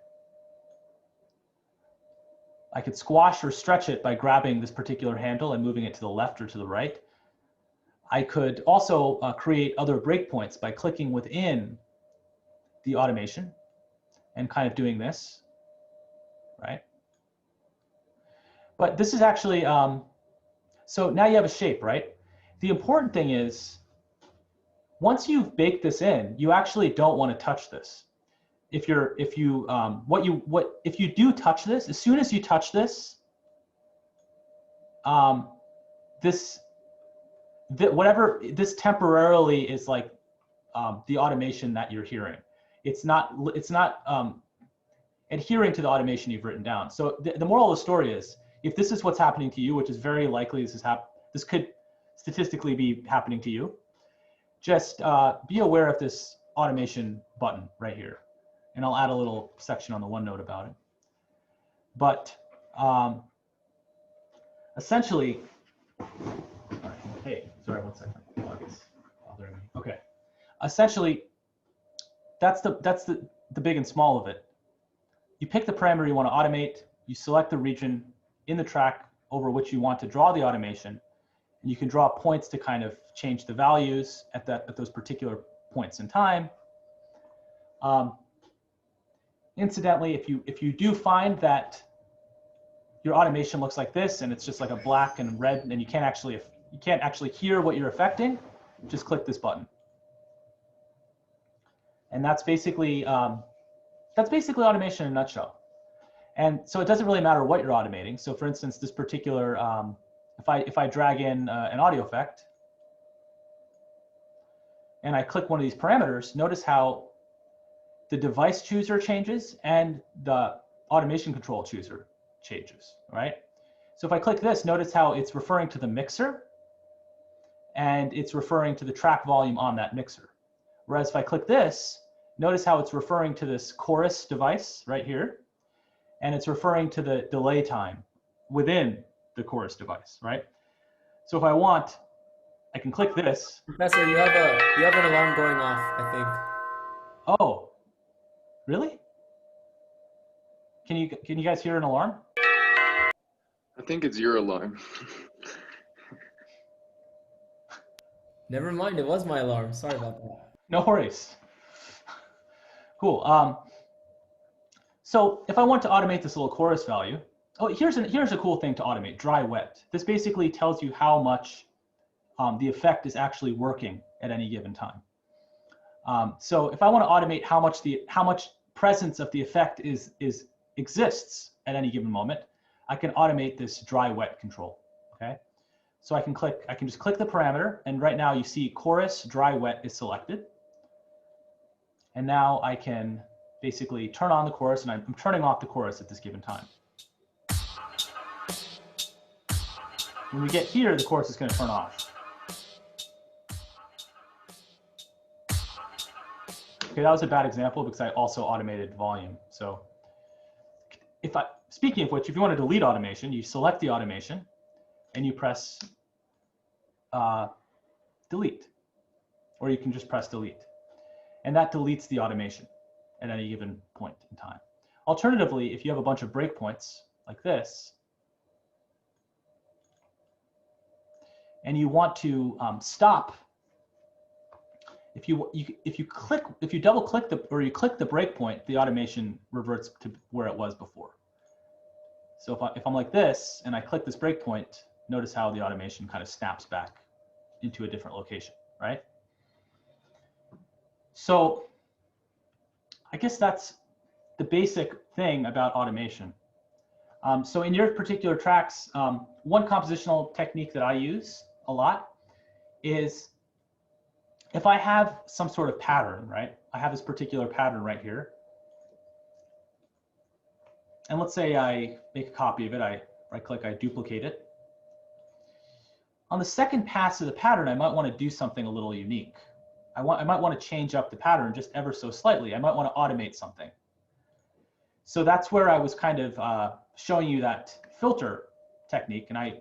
I could squash or stretch it by grabbing this particular handle and moving it to the left or to the right. I could also create other breakpoints by clicking within the automation and kind of doing this, right? But this is actually, so now you have a shape, right? The important thing is, once you've baked this in, you actually don't want to touch this. If you do touch this, as soon as you touch this, this temporarily is like the automation that you're hearing. It's not adhering to the automation you've written down. So the moral of the story is if this is what's happening to you, which is very likely this could statistically be happening to you, just be aware of this automation button right here. And I'll add a little section on the OneNote about it. But essentially, all right, hey, sorry, 1 second. It's bothering me. Okay, essentially, that's the big and small of it. You pick the parameter you want to automate, you select the region in the track over which you want to draw the automation, and you can draw points to kind of change the values at those particular points in time. Incidentally, if you do find that your automation looks like this and it's just like a black and red and you can't actually hear what you're affecting, just click this button. And that's basically automation in a nutshell. And so it doesn't really matter what you're automating. So for instance, this particular, if I drag in an audio effect and I click one of these parameters, notice how the device chooser changes and the automation control chooser changes, right? So if I click this, notice how it's referring to the mixer and it's referring to the track volume on that mixer. Whereas if I click this, notice how it's referring to this chorus device right here, and it's referring to the delay time within the chorus device, right? So if I want, I can click this. Professor, you have an alarm going off, I think. Oh, really? Can you guys hear an alarm? I think it's your alarm. Never mind, it was my alarm. Sorry about that. No worries. Cool. So if I want to automate this little chorus value, here's a cool thing to automate: dry wet. This basically tells you how much the effect is actually working at any given time. So if I want to automate how much presence of the effect exists at any given moment, I can automate this dry wet control. Okay, so I can just click the parameter, and right now you see chorus dry wet is selected, and now I can basically turn on the chorus, and I'm turning off the chorus at this given time. When we get here, the chorus is going to turn off. Okay, that was a bad example because I also automated volume. So speaking of which, if you want to delete automation, you select the automation and you press delete, or you can just press delete. And that deletes the automation at any given point in time. Alternatively, if you have a bunch of breakpoints like this, and you want to stop, if you double click you click the breakpoint, the automation reverts to where it was before. So if I'm like this and I click this breakpoint, notice how the automation kind of snaps back into a different location, right? So I guess that's the basic thing about automation. So in your particular tracks, one compositional technique that I use a lot is if I have some sort of pattern, right? I have this particular pattern right here. And let's say I make a copy of it, I right-click, I duplicate it. On the second pass of the pattern, I might want to do something a little unique. I might want to change up the pattern just ever so slightly. I might want to automate something. So that's where I was kind of showing you that filter technique, and I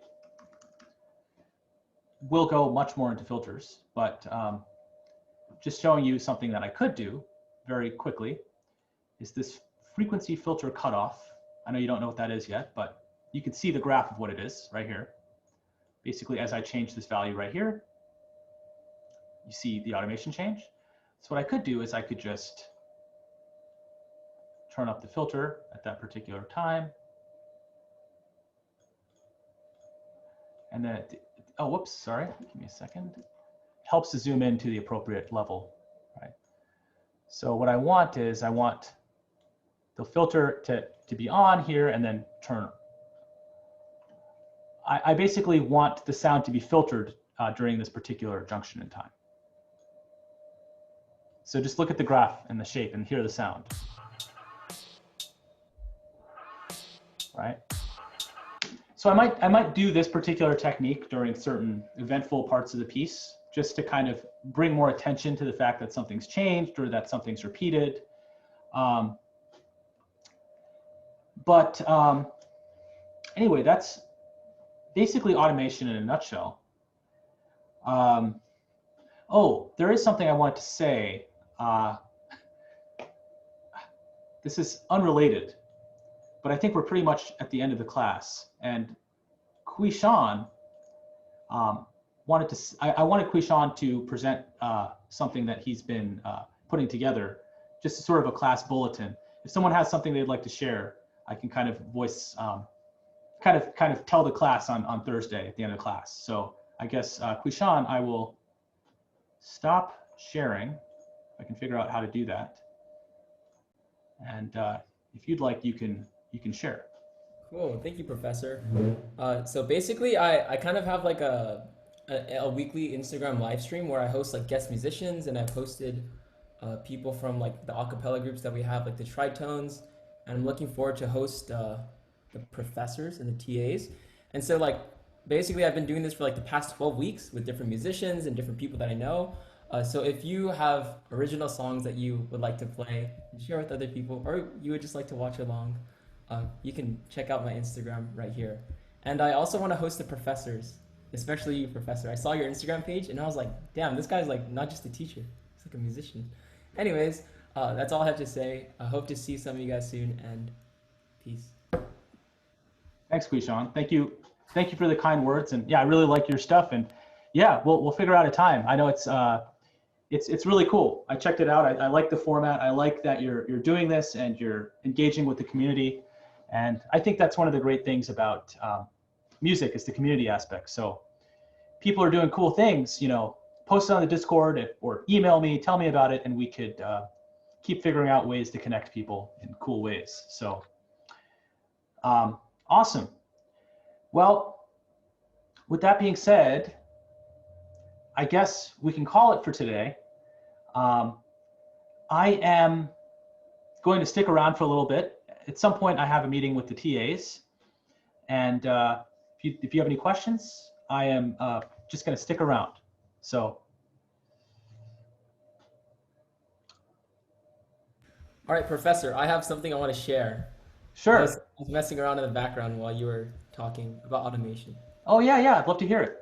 will go much more into filters, but just showing you something that I could do very quickly is this frequency filter cutoff. I know you don't know what that is yet, but you can see the graph of what it is right here. Basically, as I change this value right here, you see the automation change. So what I could do is I could just turn up the filter at that particular time. And then, oh, whoops, sorry, give me a second. It helps to zoom in to the appropriate level, right? So what I want is I want the filter to be on here and then turn. I basically want the sound to be filtered during this particular junction in time. So just look at the graph and the shape and hear the sound. Right? So I might do this particular technique during certain eventful parts of the piece, just to kind of bring more attention to the fact that something's changed or that something's repeated. Anyway, that's basically automation in a nutshell. Oh, there is something I wanted to say. This is unrelated, but I think we're pretty much at the end of the class. And Quishan wanted to, I wanted Quishan to present something that he's been putting together, just sort of a class bulletin. If someone has something they'd like to share, I can kind of voice, kind of tell the class on Thursday at the end of class. So I guess Quishan, I will stop sharing. If I can figure out how to do that. And if you'd like, you can share. Cool, thank you, Professor. So basically, I kind of have like a weekly Instagram live stream where I host like guest musicians, and I've hosted people from like the a cappella groups that we have, like the Tritones, and I'm looking forward to host the professors and the TAs. And so like basically I've been doing this for like the past 12 weeks with different musicians and different people that I know. So if you have original songs that you would like to play and share with other people, or you would just like to watch along, you can check out my Instagram right here. And I also want to host the professors, especially you, Professor. I saw your Instagram page and I was like, damn, this guy's like not just a teacher, he's like a musician. Anyways, that's all I have to say. I hope to see some of you guys soon, and peace. Thanks, Quishan. Thank you for the kind words. And yeah, I really like your stuff. And yeah, we'll figure out a time. I know it's really cool. I checked it out. I like the format. I like that you're doing this and you're engaging with the community. And I think that's one of the great things about music is the community aspect. So people are doing cool things, you know, post it on the Discord or email me, tell me about it, and we could keep figuring out ways to connect people in cool ways. So awesome. Well, with that being said, I guess we can call it for today. I am going to stick around for a little bit. At some point, I have a meeting with the TAs. And if you have any questions, I am just going to stick around. So. All right, Professor, I have something I want to share. Sure. I was messing around in the background while you were talking about automation. Oh, yeah, I'd love to hear it.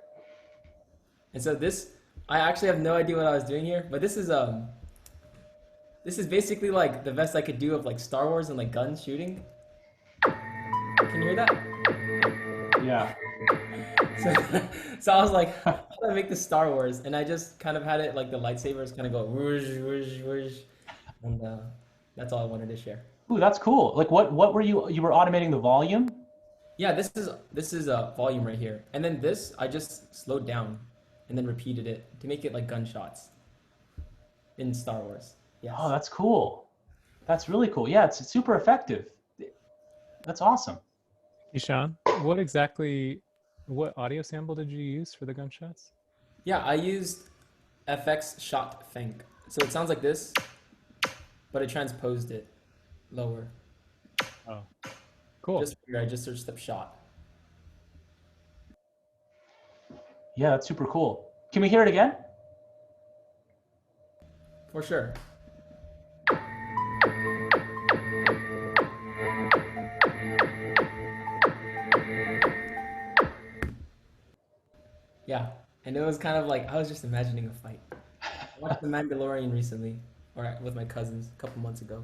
And so this, I actually have no idea what I was doing here, but this is basically like the best I could do of like Star Wars and like guns shooting. Can you hear that? Yeah. So I was like, how do I make this Star Wars? And I just kind of had it like the lightsabers kind of go whoosh, whoosh, whoosh. And that's all I wanted to share. Ooh, that's cool. Like what were you were automating the volume? Yeah, this is a volume right here. And then this, I just slowed down and then repeated it to make it like gunshots in Star Wars. Yes. Oh, that's cool. That's really cool. Yeah, it's super effective. That's awesome. Ishan, what audio sample did you use for the gunshots? Yeah, I used FX Shot Think. So it sounds like this, but I transposed it lower. Oh, cool. Just here, I just searched up shot. Yeah, that's super cool. Can we hear it again? For sure. Yeah, and it was kind of like, I was just imagining a fight. I watched The Mandalorian recently, or with my cousins a couple months ago.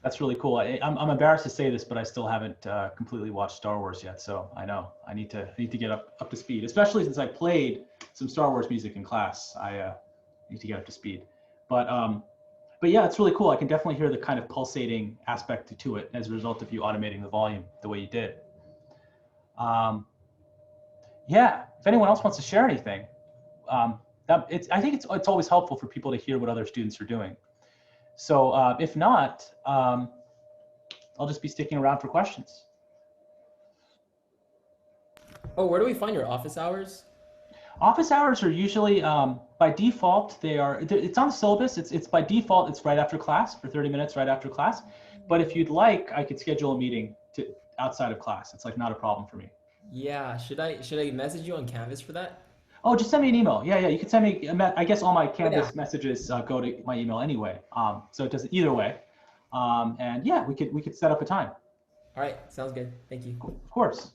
That's really cool. I'm embarrassed to say this, but I still haven't completely watched Star Wars yet. So I know I need to get up to speed, especially since I played some Star Wars music in class. I need to get up to speed. But yeah, it's really cool. I can definitely hear the kind of pulsating aspect to it as a result of you automating the volume the way you did. Yeah, if anyone else wants to share anything, I think it's always helpful for people to hear what other students are doing. So if not, I'll just be sticking around for questions. Oh, where do we find your office hours? Office hours are usually, by default, it's on the syllabus. It's by default, it's right after class for 30 minutes right after class. But if you'd like, I could schedule a meeting outside of class. It's like not a problem for me. Yeah, should I message you on Canvas for that? Oh, just send me an email. Yeah, you can send me. I guess all my Canvas yeah. messages go to my email anyway. So it does it either way. And yeah, we could set up a time. All right, sounds good. Thank you. Of course.